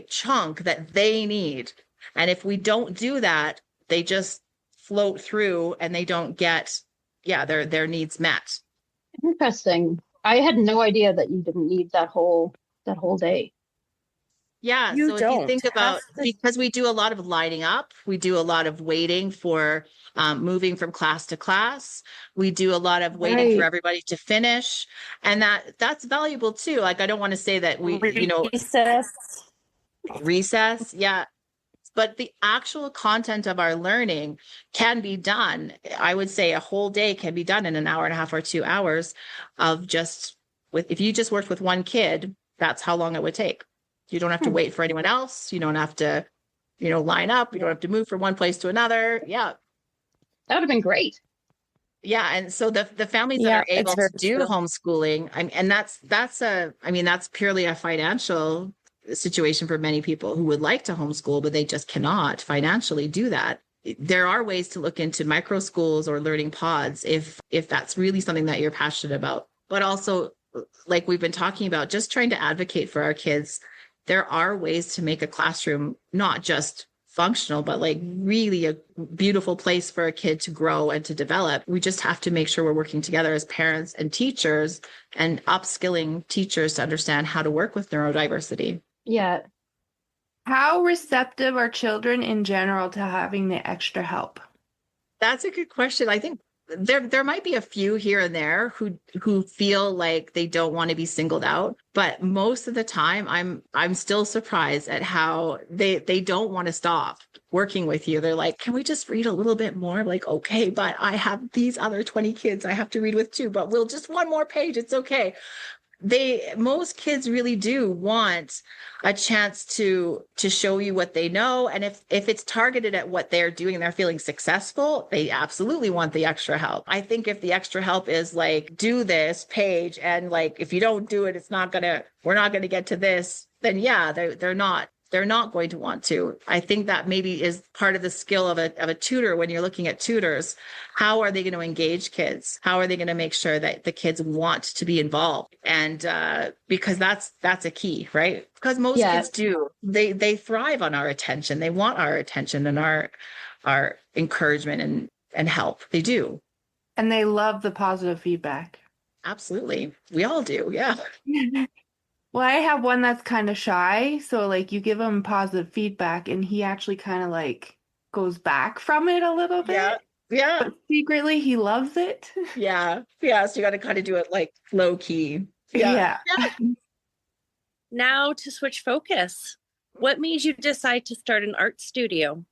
chunk that they need. And if we don't do that, they just float through and they don't get, their needs met. Interesting. I had no idea that you didn't need that whole day. Yeah. So if you think about, because we do a lot of lining up, we do a lot of waiting for moving from class to class. We do a lot of waiting for everybody to finish. And that's valuable too. Like, I don't want to say that recess. Yeah. But the actual content of our learning can be done. I would say a whole day can be done in an hour and a half or 2 hours of if you just worked with one kid, that's how long it would take. You don't have to wait for anyone else. You don't have to, line up. You don't have to move from one place to another. Yeah. That would have been great. Yeah. And so the families that are able to do homeschooling, and that's purely a financial situation for many people who would like to homeschool, but they just cannot financially do that. There are ways to look into micro schools or learning pods if that's really something that you're passionate about. But also, like we've been talking about, just trying to advocate for our kids. There are ways to make a classroom not just functional, but like really a beautiful place for a kid to grow and to develop. We just have to make sure we're working together as parents and teachers and upskilling teachers to understand how to work with neurodiversity. Yeah. How receptive are children in general to having the extra help? That's a good question. I think there might be a few here and there who feel like they don't want to be singled out, but most of the time I'm still surprised at how they don't want to stop working with you. They're like, can we just read a little bit more? I'm like, okay, but I have these other 20 kids I have to read with too, but we'll just one more page. It's okay. Most kids really do want a chance to show you what they know. And if it's targeted at what they're doing and they're feeling successful, they absolutely want the extra help. I think if the extra help is like, do this page, and like, if you don't do it, we're not going to get to this, then they're not going to want to. I think that maybe is part of the skill of a tutor. When you're looking at tutors, how are they going to engage kids? How are they going to make sure that the kids want to be involved? And because that's a key, right? Because most kids do. They thrive on our attention. They want our attention and our encouragement and help. They do. And they love the positive feedback. Absolutely. We all do. Yeah. Well, I have one that's kind of shy, so like you give him positive feedback and he actually kind of like goes back from it a little Yeah. bit, Yeah. but secretly he loves it. Yeah. Yeah. So you got to kind of do it like low key. Yeah. Yeah. Now to switch focus. What made you decide to start an art studio?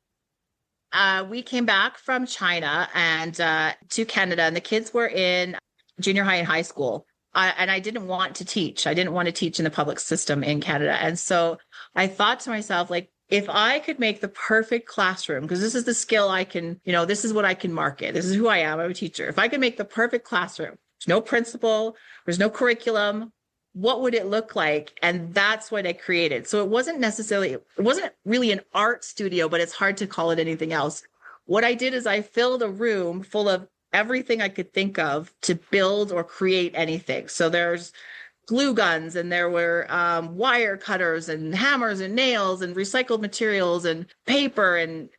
We came back from China and to Canada, and the kids were in junior high and high school. And I didn't want to teach. I didn't want to teach in the public system in Canada. And so I thought to myself, like, if I could make the perfect classroom, because this is the skill I can, this is what I can market. This is who I am. I'm a teacher. If I could make the perfect classroom, there's no principal, there's no curriculum, what would it look like? And that's what I created. So it wasn't really an art studio, but it's hard to call it anything else. What I did is I filled a room full of everything I could think of to build or create anything. So there's glue guns, and there were wire cutters and hammers and nails and recycled materials and paper and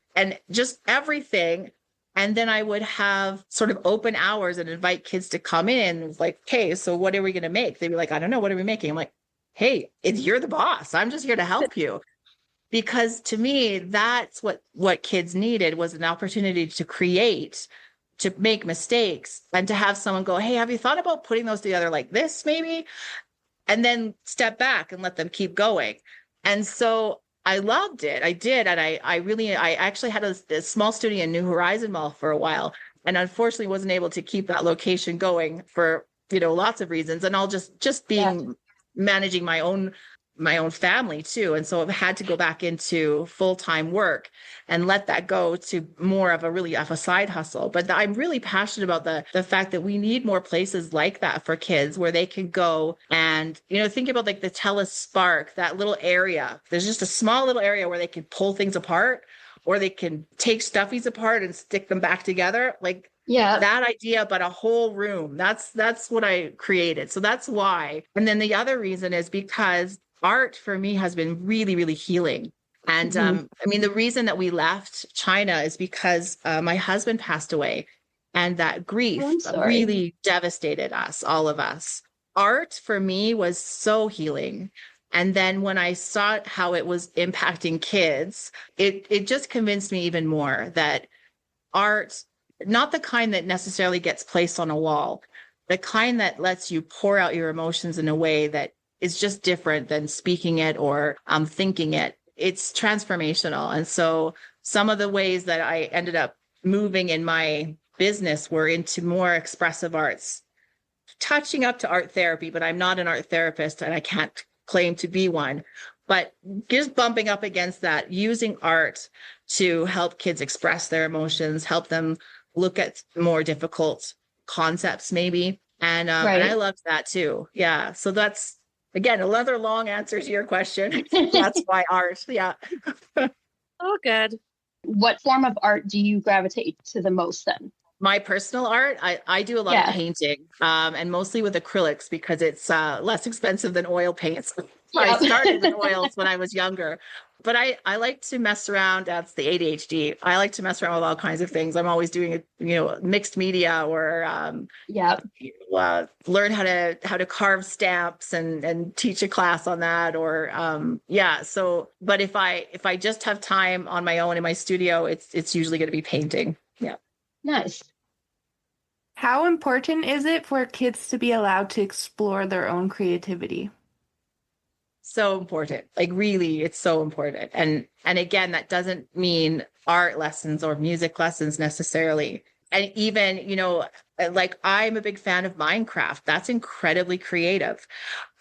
just everything. And then I would have sort of open hours and invite kids to come in. It's like, okay, so what are we going to make? They'd be like, I don't know. What are we making? I'm like, hey, you're the boss. I'm just here to help you. Because to me, that's what kids needed, was an opportunity to create, to make mistakes, and to have someone go, hey, have you thought about putting those together like this maybe? And then step back and let them keep going. And so I loved it. I did. And I actually had a small studio in New Horizon Mall for a while, and unfortunately wasn't able to keep that location going for, lots of reasons. And all just being managing my own family too. And so I've had to go back into full-time work and let that go to more of a side hustle. But I'm really passionate about the fact that we need more places like that for kids, where they can go and, think about like the TELUS Spark, that little area. There's just a small little area where they can pull things apart, or they can take stuffies apart and stick them back together. Like, that idea, but a whole room. That's what I created. So that's why. And then the other reason is because art for me has been really, really healing. And the reason that we left China is because my husband passed away, and that grief really devastated us, all of us. Art for me was so healing. And then when I saw how it was impacting kids, it just convinced me even more that art, not the kind that necessarily gets placed on a wall, the kind that lets you pour out your emotions in a way that is just different than speaking it or thinking it. It's transformational. And so some of the ways that I ended up moving in my business were into more expressive arts, touching up to art therapy, but I'm not an art therapist and I can't claim to be one. But just bumping up against that, using art to help kids express their emotions, help them look at more difficult concepts maybe. And I loved that too. Yeah. So that's, again, another long answer to your question. That's why art. Yeah. Oh, good. What form of art do you gravitate to the most then? My personal art, I do a lot of painting, and mostly with acrylics because it's less expensive than oil paints. I started with oils when I was younger, but I like to mess around. That's the ADHD. I like to mess around with all kinds of things. I'm always doing, mixed media, or learn how to carve stamps and teach a class on that, or So, but if I just have time on my own in my studio, it's usually going to be painting. Yeah. Nice. How important is it for kids to be allowed to explore their own creativity? So important. Like, really, it's so important. And again, that doesn't mean art lessons or music lessons necessarily. And even, like, I'm a big fan of Minecraft. That's incredibly creative.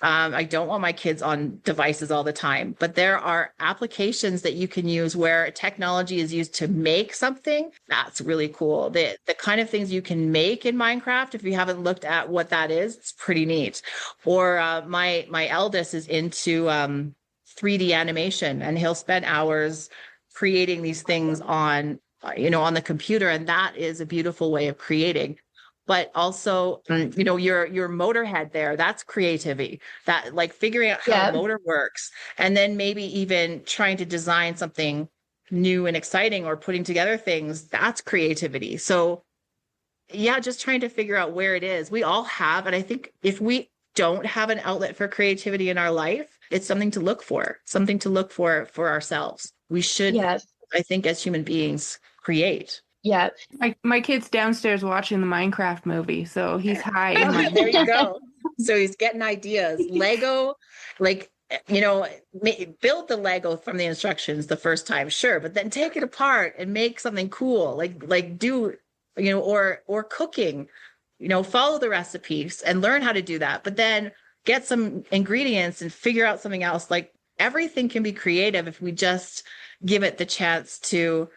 I don't want my kids on devices all the time, but there are applications that you can use where technology is used to make something. That's really cool. The kind of things you can make in Minecraft, if you haven't looked at what that is, it's pretty neat. Or my eldest is into 3D animation, and he'll spend hours creating these things on the computer, and that is a beautiful way of creating. But also, your Motorhead there, that's creativity, that like figuring out how a motor works, and then maybe even trying to design something new and exciting, or putting together things, that's creativity. So just trying to figure out where it is. We all have, and I think if we don't have an outlet for creativity in our life, it's something to look for ourselves. We should, Yes. I think, as human beings, create. Yeah. My kid's downstairs watching the Minecraft movie, so he's high in my There you go. So he's getting ideas. Lego, like, build the Lego from the instructions the first time, sure, but then take it apart and make something cool, like do, or cooking, follow the recipes and learn how to do that, but then get some ingredients and figure out something else. Like, everything can be creative if we just give it the chance to.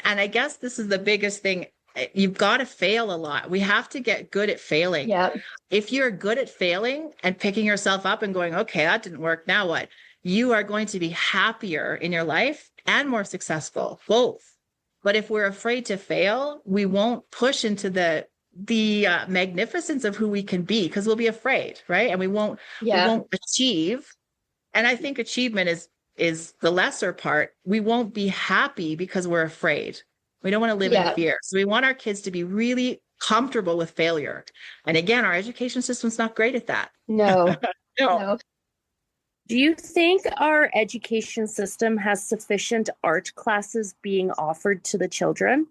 And I guess this is the biggest thing. You've got to fail a lot. We have to get good at failing. Yeah. If you're good at failing and picking yourself up and going, okay, that didn't work, now what? You are going to be happier in your life and more successful, both. But if we're afraid to fail, we won't push into the magnificence of who we can be, because we'll be afraid, right? And we won't achieve. And I think achievement is the lesser part. We won't be happy because we're afraid. We don't want to live in fear. So we want our kids to be really comfortable with failure. And again, our education system's not great at that. No. No. Do you think our education system has sufficient art classes being offered to the children?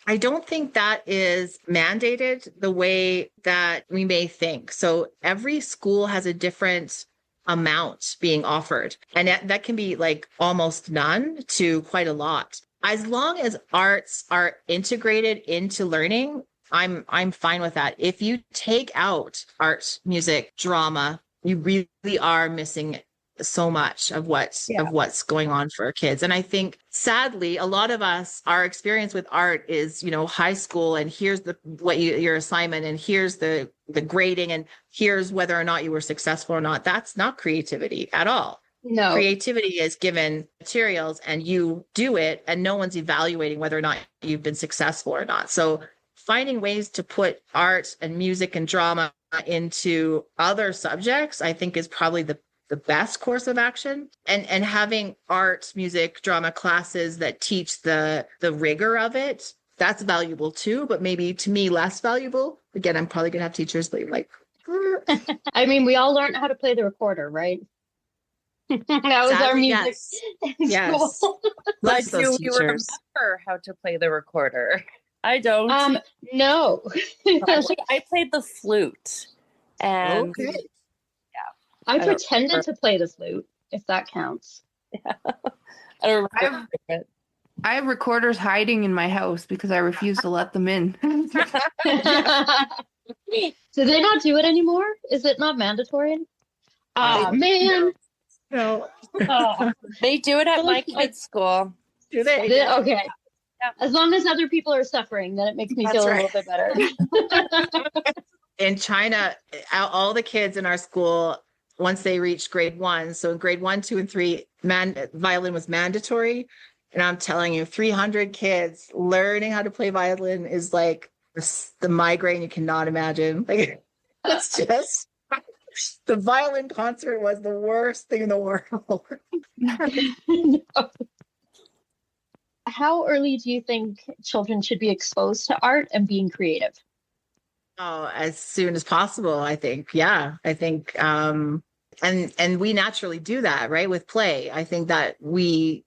I don't think that is mandated the way that we may think. So every school has a different amount being offered, and that can be like almost none to quite a lot. As long as arts are integrated into learning, I'm fine with that. If you take out art, music, drama, you really are missing so much of what's going on for our kids. And I think, sadly, a lot of us, our experience with art is, high school, and here's your assignment, and here's the grading, and here's whether or not you were successful or not. That's not creativity at all. No. Creativity is given materials and you do it, and no one's evaluating whether or not you've been successful or not. So finding ways to put art and music and drama into other subjects, I think, is probably the best course of action. And having art, music, drama classes that teach the rigor of it, that's valuable too, but maybe to me less valuable. Again, I'm probably gonna have teachers that like I mean, we all learned how to play the recorder, right? That was our music in school. But do you remember how to play the recorder? I don't. No. I played the flute. And okay. I pretended to play the flute, if that counts. Yeah. I don't remember it. I have recorders hiding in my house because I refuse to let them in. Do they not do it anymore? Is it not mandatory? Oh, man. No. They do it at my kids' school. Do they? Okay. Yeah. As long as other people are suffering, then it makes me feel a little bit better. In China, all the kids in our school, once they reached grade 1, so in grade 1, 2, and 3, violin was mandatory. And I'm telling you, 300 kids learning how to play violin is like the migraine you cannot imagine. Like, it's just, the violin concert was the worst thing in the world. No. How early do you think children should be exposed to art and being creative? Oh, as soon as possible, I think. Yeah, I think, and we naturally do that, right? With play. I think that we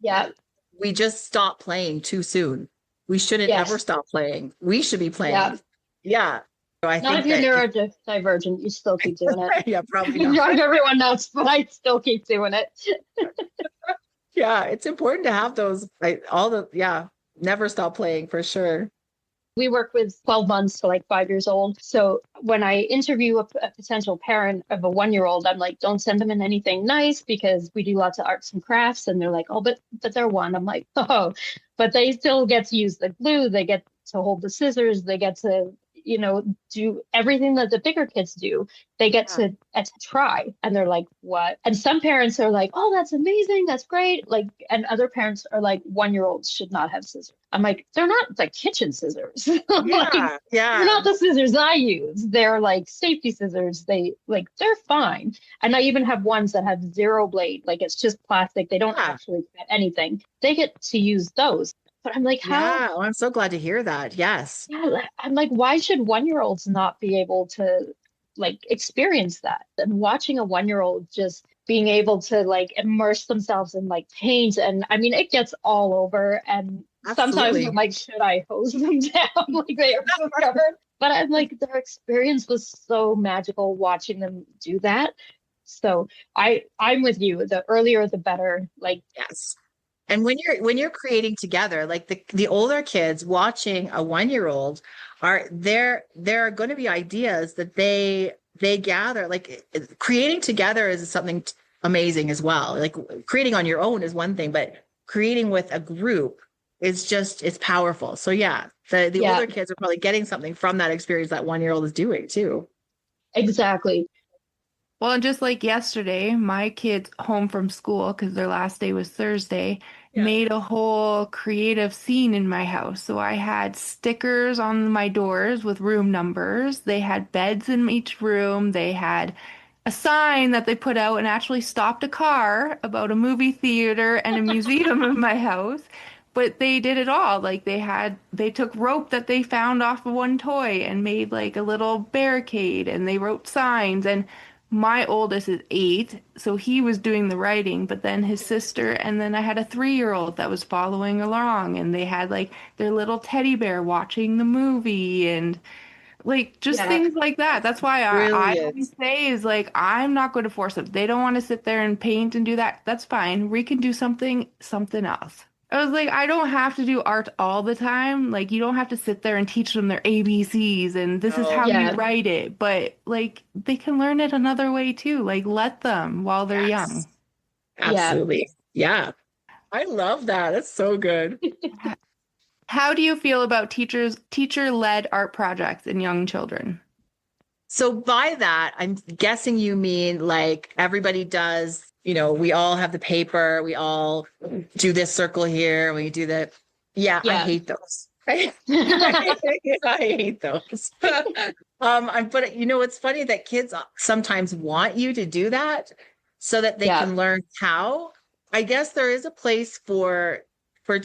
just stop playing too soon. We shouldn't ever stop playing. We should be playing. Yeah. So I not think if you're neurodivergent, you still keep doing it. Yeah, probably not. Not everyone knows, but I still keep doing it. Yeah, it's important to have those, never stop playing for sure. We work with 12 months to like 5 years old. So when I interview a potential parent of a 1-year-old, I'm like, don't send them in anything nice because we do lots of arts and crafts. And they're like, oh, but they're 1. I'm like, oh, but they still get to use the glue. They get to hold the scissors. They get to, do everything that the bigger kids do. They get to try. And they're like, what? And some parents are like, oh, that's amazing. That's great. Like, and other parents are like, 1-year-olds should not have scissors. I'm like, they're not like kitchen scissors. They're not the scissors I use. They're like safety scissors. They're fine. And I even have ones that have 0 blade. Like, it's just plastic. They don't actually cut anything. They get to use those. But I'm like, how? Yeah, well, I'm so glad to hear that. Yes. Yeah, I'm like, why should 1-year-olds not be able to like experience that. And watching a 1-year-old just being able to like immerse themselves in like paint, and I mean it gets all over, and sometimes I'm Absolutely. like, should I hose them down? Like they are so covered. But I'm like, their experience was so magical watching them do that. So I'm with you. The earlier the better. Like Yes. And when you're creating together, like the older kids watching a 1-year-old are there are going to be ideas that they gather. Like creating together is something amazing as well. Like creating on your own is one thing, but creating with a group is just it's powerful. So yeah, the yeah, older kids are probably getting something from that experience that 1-year-old is doing too. exactly. Well, and just like yesterday, my kids home from school, because their last day was Thursday, Yeah. made a whole creative scene in my house. So I had stickers on my doors with room numbers. They had beds in each room. They had a sign that they put out and actually stopped a car about a movie theater and a museum in my house. But they did it all. Like they took rope that they found off of one toy and made like a little barricade, and they wrote signs. And my oldest is 8, so he was doing the writing, but then his sister, and then I had a 3-year-old that was following along, and they had like their little teddy bear watching the movie, and like just Yeah, things like that. That's why I Brilliant. always say is like I'm not going to force them. They don't want to sit there and paint and do that. That's fine. We can do something else. I was like, I don't have to do art all the time. Like you don't have to sit there and teach them their ABCs and this is No. how you yeah, write it. But like they can learn it another way too. Like let them while they're Yes. young. yeah. Absolutely. Yeah. I love that. That's so good. How do you feel about teacher-led art projects in young children? So by that, I'm guessing you mean like everybody does, we all have the paper, we all do this circle here, we do that. Yeah, I Yeah. hate those. I hate those. But it's funny that kids sometimes want you to do that so that they Yeah. can learn how. I guess there is a place for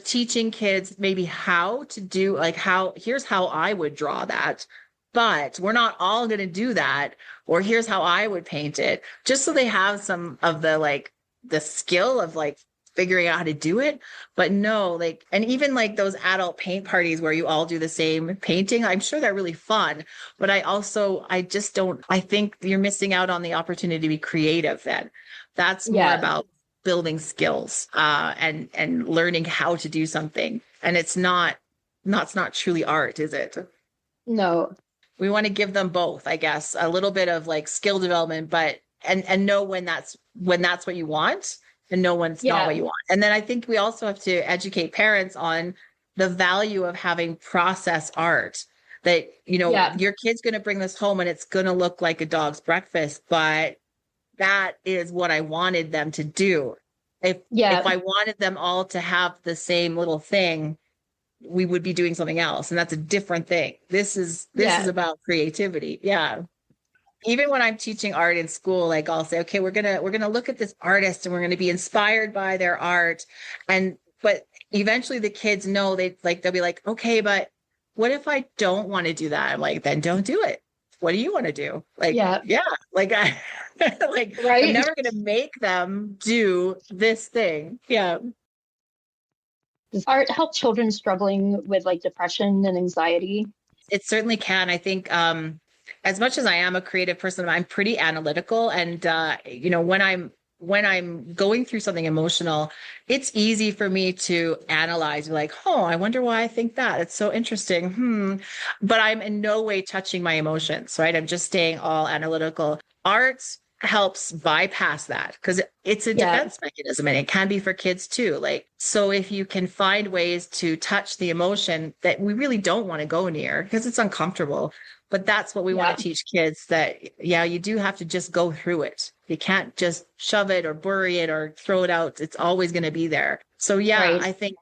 teaching kids maybe how to do like here's how I would draw that, but we're not all going to do that, or here's how I would paint it, just so they have some of the skill of like figuring out how to do it. But no, like, and even like those adult paint parties where you all do the same painting, I'm sure they're really fun. But I just don't, I think you're missing out on the opportunity to be creative then. That's more Yeah. about building skills and learning how to do something. And it's not truly art, is it? No. We want to give them both, I guess, a little bit of like skill development, but and know when that's what you want and know when it's not Yeah. what you want. And then I think we also have to educate parents on the value of having process art, that Yeah. your kid's going to bring this home and it's going to look like a dog's breakfast, but that is what I wanted them to do. If Yeah. I wanted them all to have the same little thing, we would be doing something else, and that's a different thing. This is Yeah. about creativity. Yeah. Even when I'm teaching art in school, like I'll say, okay, we're gonna look at this artist and we're gonna be inspired by their art. But eventually the kids know they'll be like, okay, but what if I don't want to do that? I'm like, then don't do it. What do you want to do? Like, Yeah. yeah, like I like I'm Right. never gonna make them do this thing. Yeah. Does art help children struggling with like depression and anxiety? It certainly can. I think as much as I am a creative person, I'm pretty analytical. And when I'm going through something emotional, it's easy for me to analyze, like, oh, I wonder why I think that. It's so interesting. But I'm in no way touching my emotions, right? I'm just staying all analytical. Art helps bypass that because it's a Yeah. defense mechanism, and it can be for kids too. Like, so if you can find ways to touch the emotion that we really don't want to go near because it's uncomfortable, but that's what we want Yeah. to teach kids, that yeah, you do have to just go through it. You can't just shove it or bury it or throw it out. It's always going to be there. So yeah, Right. I think,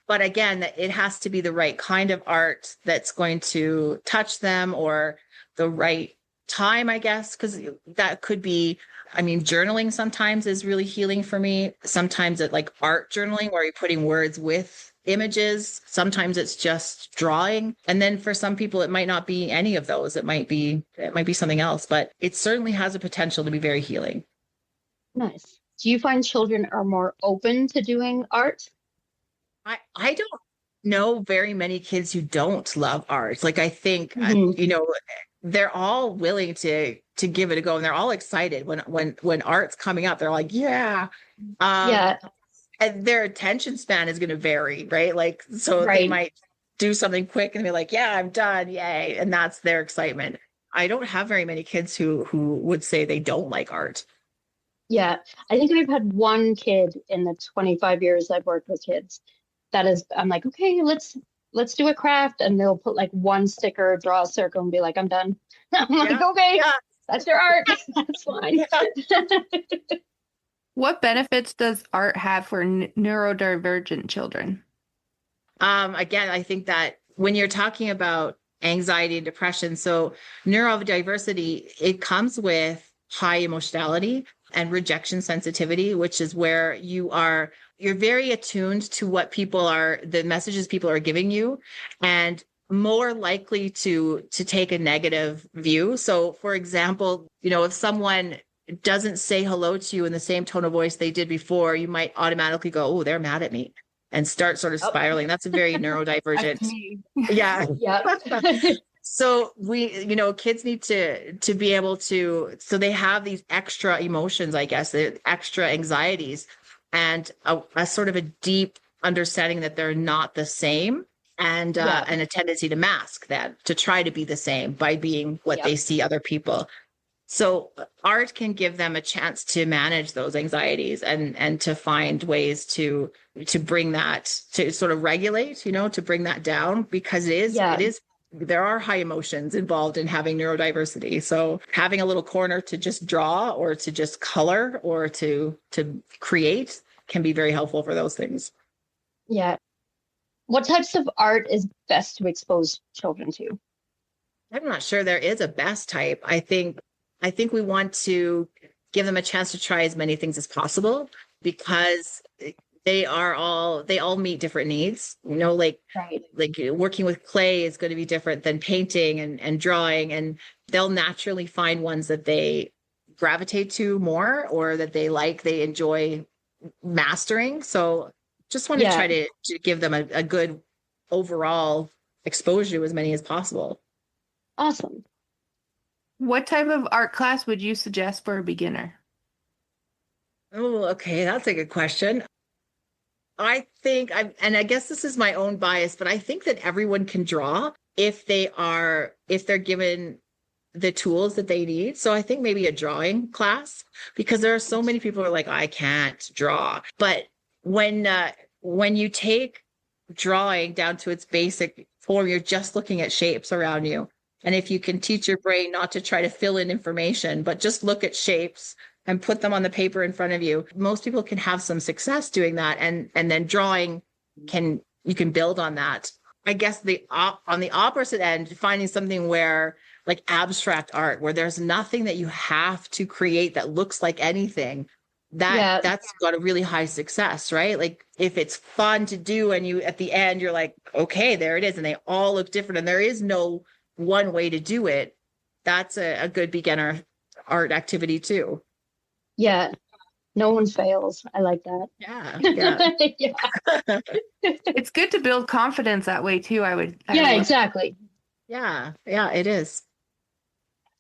but again, that it has to be the right kind of art that's going to touch them, or the right time, I guess, because that could be, I mean, journaling sometimes is really healing for me. Sometimes it like art journaling where you're putting words with images. Sometimes it's just drawing. And then for some people, it might not be any of those. It might be something else, but it certainly has a potential to be very healing. Nice. Do you find children are more open to doing art? I don't know very many kids who don't love art. Like I think, Mhm. they're all willing to give it a go, and they're all excited when art's coming up. They're like, yeah. Yeah, And their attention span is going to vary, right? Like, so they right. might do something quick and be like, yeah, I'm done. Yay. And that's their excitement. I don't have very many kids who would say they don't like art. Yeah. I think I've had one kid in the 25 years I've worked with kids that is, I'm like, okay, let's do a craft. And they'll put like one sticker, draw a circle and be like, I'm done. I'm like, Yeah. okay, Yeah. that's your art. That's fine. Yeah. What benefits does art have for neurodivergent children? Again, I think that when you're talking about anxiety and depression, so neurodiversity, it comes with high emotionality and rejection sensitivity, which is where you're very attuned to what the messages people are giving you, and more likely to take a negative view. So for example, if someone doesn't say hello to you in the same tone of voice they did before, you might automatically go, oh, they're mad at me, and start sort of Oh. spiraling. That's a very neurodivergent. That's me. Yeah. Yeah. So kids need to be able to, so they have these extra emotions, I guess, the extra anxieties, and a sort of a deep understanding that they're not the same, and Yeah. and a tendency to mask that, to try to be the same by being what they see other people. So art can give them a chance to manage those anxieties and to find ways to bring that, to sort of regulate, to bring that down, because it is there are high emotions involved in having neurodiversity. So having a little corner to just draw or to just color or to create can be very helpful for those things. Yeah. What types of art is best to expose children to? I'm not sure there is a best type. I think we want to give them a chance to try as many things as possible, because they all meet different needs. Like Right. like working with clay is going to be different than painting and drawing, and they'll naturally find ones that they gravitate to more, or that they enjoy mastering. So just want to try to give them a good overall exposure to as many as possible. Awesome. What type of art class would you suggest for a beginner? Oh, okay, that's a good question. I think and I guess this is my own bias, but I think that everyone can draw if they're given the tools that they need. So I think maybe a drawing class, because there are so many people who are like, I can't draw. But when you take drawing down to its basic form, you're just looking at shapes around you. And if you can teach your brain not to try to fill in information, but just look at shapes and put them on the paper in front of you, most people can have some success doing that. And then drawing you can build on that. I guess on the opposite end, finding something where, like abstract art, where there's nothing that you have to create that looks like anything, that's got a really high success, right? Like if it's fun to do and you at the end you're like, okay, there it is, and they all look different and there is no one way to do it, that's a good beginner art activity too. Yeah. No one fails. I like that. Yeah. Yeah. It's good to build confidence that way too, I would. Exactly. Yeah, it is.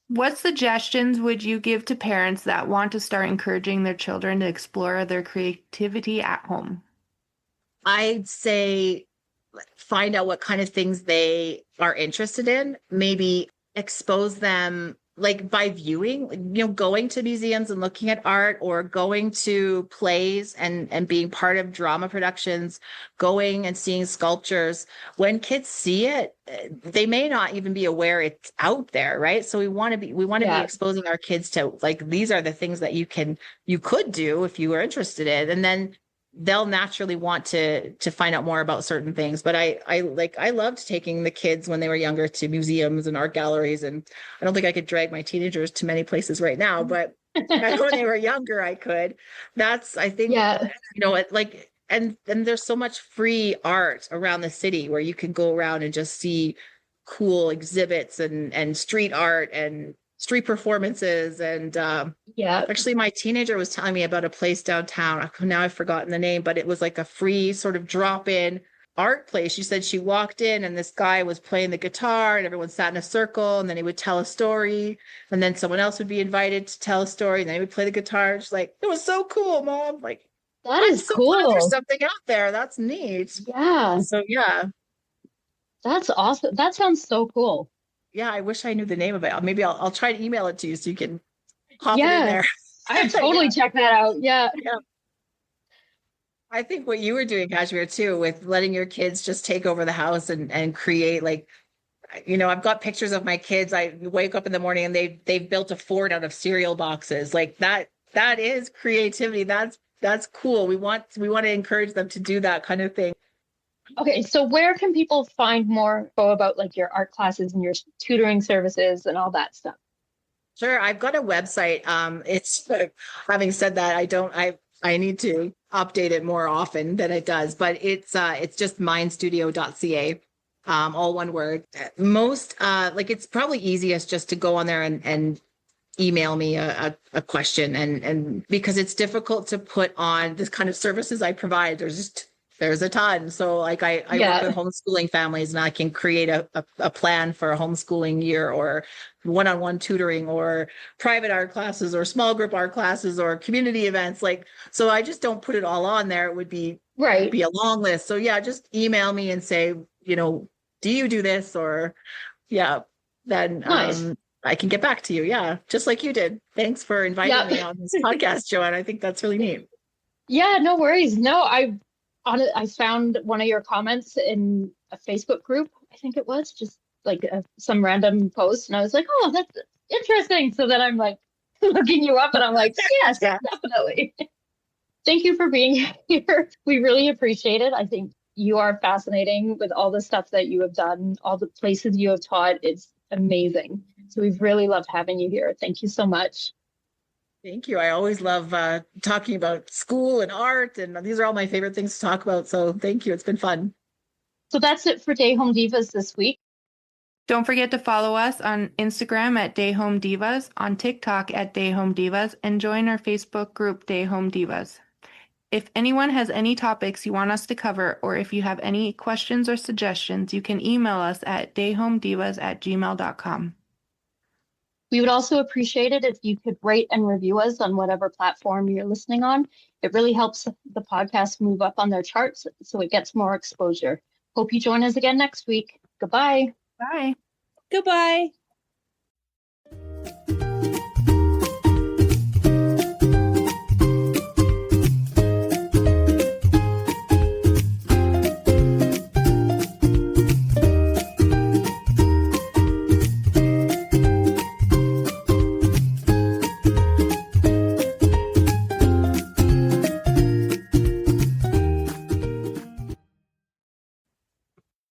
What suggestions would you give to parents that want to start encouraging their children to explore their creativity at home? I'd say find out what kind of things they are interested in, maybe expose them, like by viewing, going to museums and looking at art, or going to plays and being part of drama productions, going and seeing sculptures. When kids see it, they may not even be aware it's out there, right? So we want to be exposing our kids to, like, these are the things that you could do if you were interested in, and then they'll naturally want to find out more about certain things. But I loved taking the kids when they were younger to museums and art galleries, and I don't think I could drag my teenagers to many places right now, but when they were younger, I could. I think, like and there's so much free art around the city where you can go around and just see cool exhibits and street art and street performances. And Yeah. actually, my teenager was telling me about a place downtown. Now I've forgotten the name, but it was like a free sort of drop-in art place. She said she walked in and this guy was playing the guitar and everyone sat in a circle and then he would tell a story and then someone else would be invited to tell a story and then he would play the guitar. She's like, it was so cool, Mom. Like, That I'm is so glad there's cool. something out there. That's neat. Yeah, So yeah, that's awesome. That sounds so cool. yeah, I wish I knew the name of it. Maybe I'll try to email it to you so you can pop it in Yeah, there. I'd totally check that out. Yeah. Yeah. I think what you were doing, Kashmir, too, with letting your kids just take over the house and create, like, I've got pictures of my kids. I wake up in the morning and they've built a fort out of cereal boxes. Like that is creativity. That's cool. We want to encourage them to do that kind of thing. Okay, so where can people find more info about like your art classes and your tutoring services and all that stuff? Sure, I've got a website. It's having said that, I need to update it more often than it does, but it's just mindstudio.ca. All one word. Most like it's probably easiest just to go on there and email me a question and because it's difficult to put on this kind of services I provide. There's a ton. So like I Yeah. work with homeschooling families and I can create a plan for a homeschooling year or one-on-one tutoring or private art classes or small group art classes or community events. Like, so I just don't put it all on there. It would be Right. a long list. So yeah, just email me and say, do you do this? Or yeah, then Nice. I can get back to you. Yeah, just like you did. Thanks for inviting me on this podcast, Joanne. I think that's really neat. Yeah, no worries. No, I found one of your comments in a Facebook group. I think it was just like some random post, and I was like, oh, that's interesting. So then I'm like looking you up, and I'm like, yes, Yeah. definitely. Thank you for being here. We really appreciate it. I think you are fascinating with all the stuff that you have done, all the places you have taught. It's amazing. So we've really loved having you here. Thank you so much. Thank you. I always love talking about school and art, and these are all my favorite things to talk about. So thank you. It's been fun. So that's it for Day Home Divas this week. Don't forget to follow us on Instagram at Day Home Divas, on TikTok at Day Home Divas, and join our Facebook group Day Home Divas. If anyone has any topics you want us to cover, or if you have any questions or suggestions, you can email us at dayhomedivas@gmail.com. We would also appreciate it if you could rate and review us on whatever platform you're listening on. It really helps the podcast move up on their charts so it gets more exposure. Hope you join us again next week. Goodbye. Bye. Goodbye.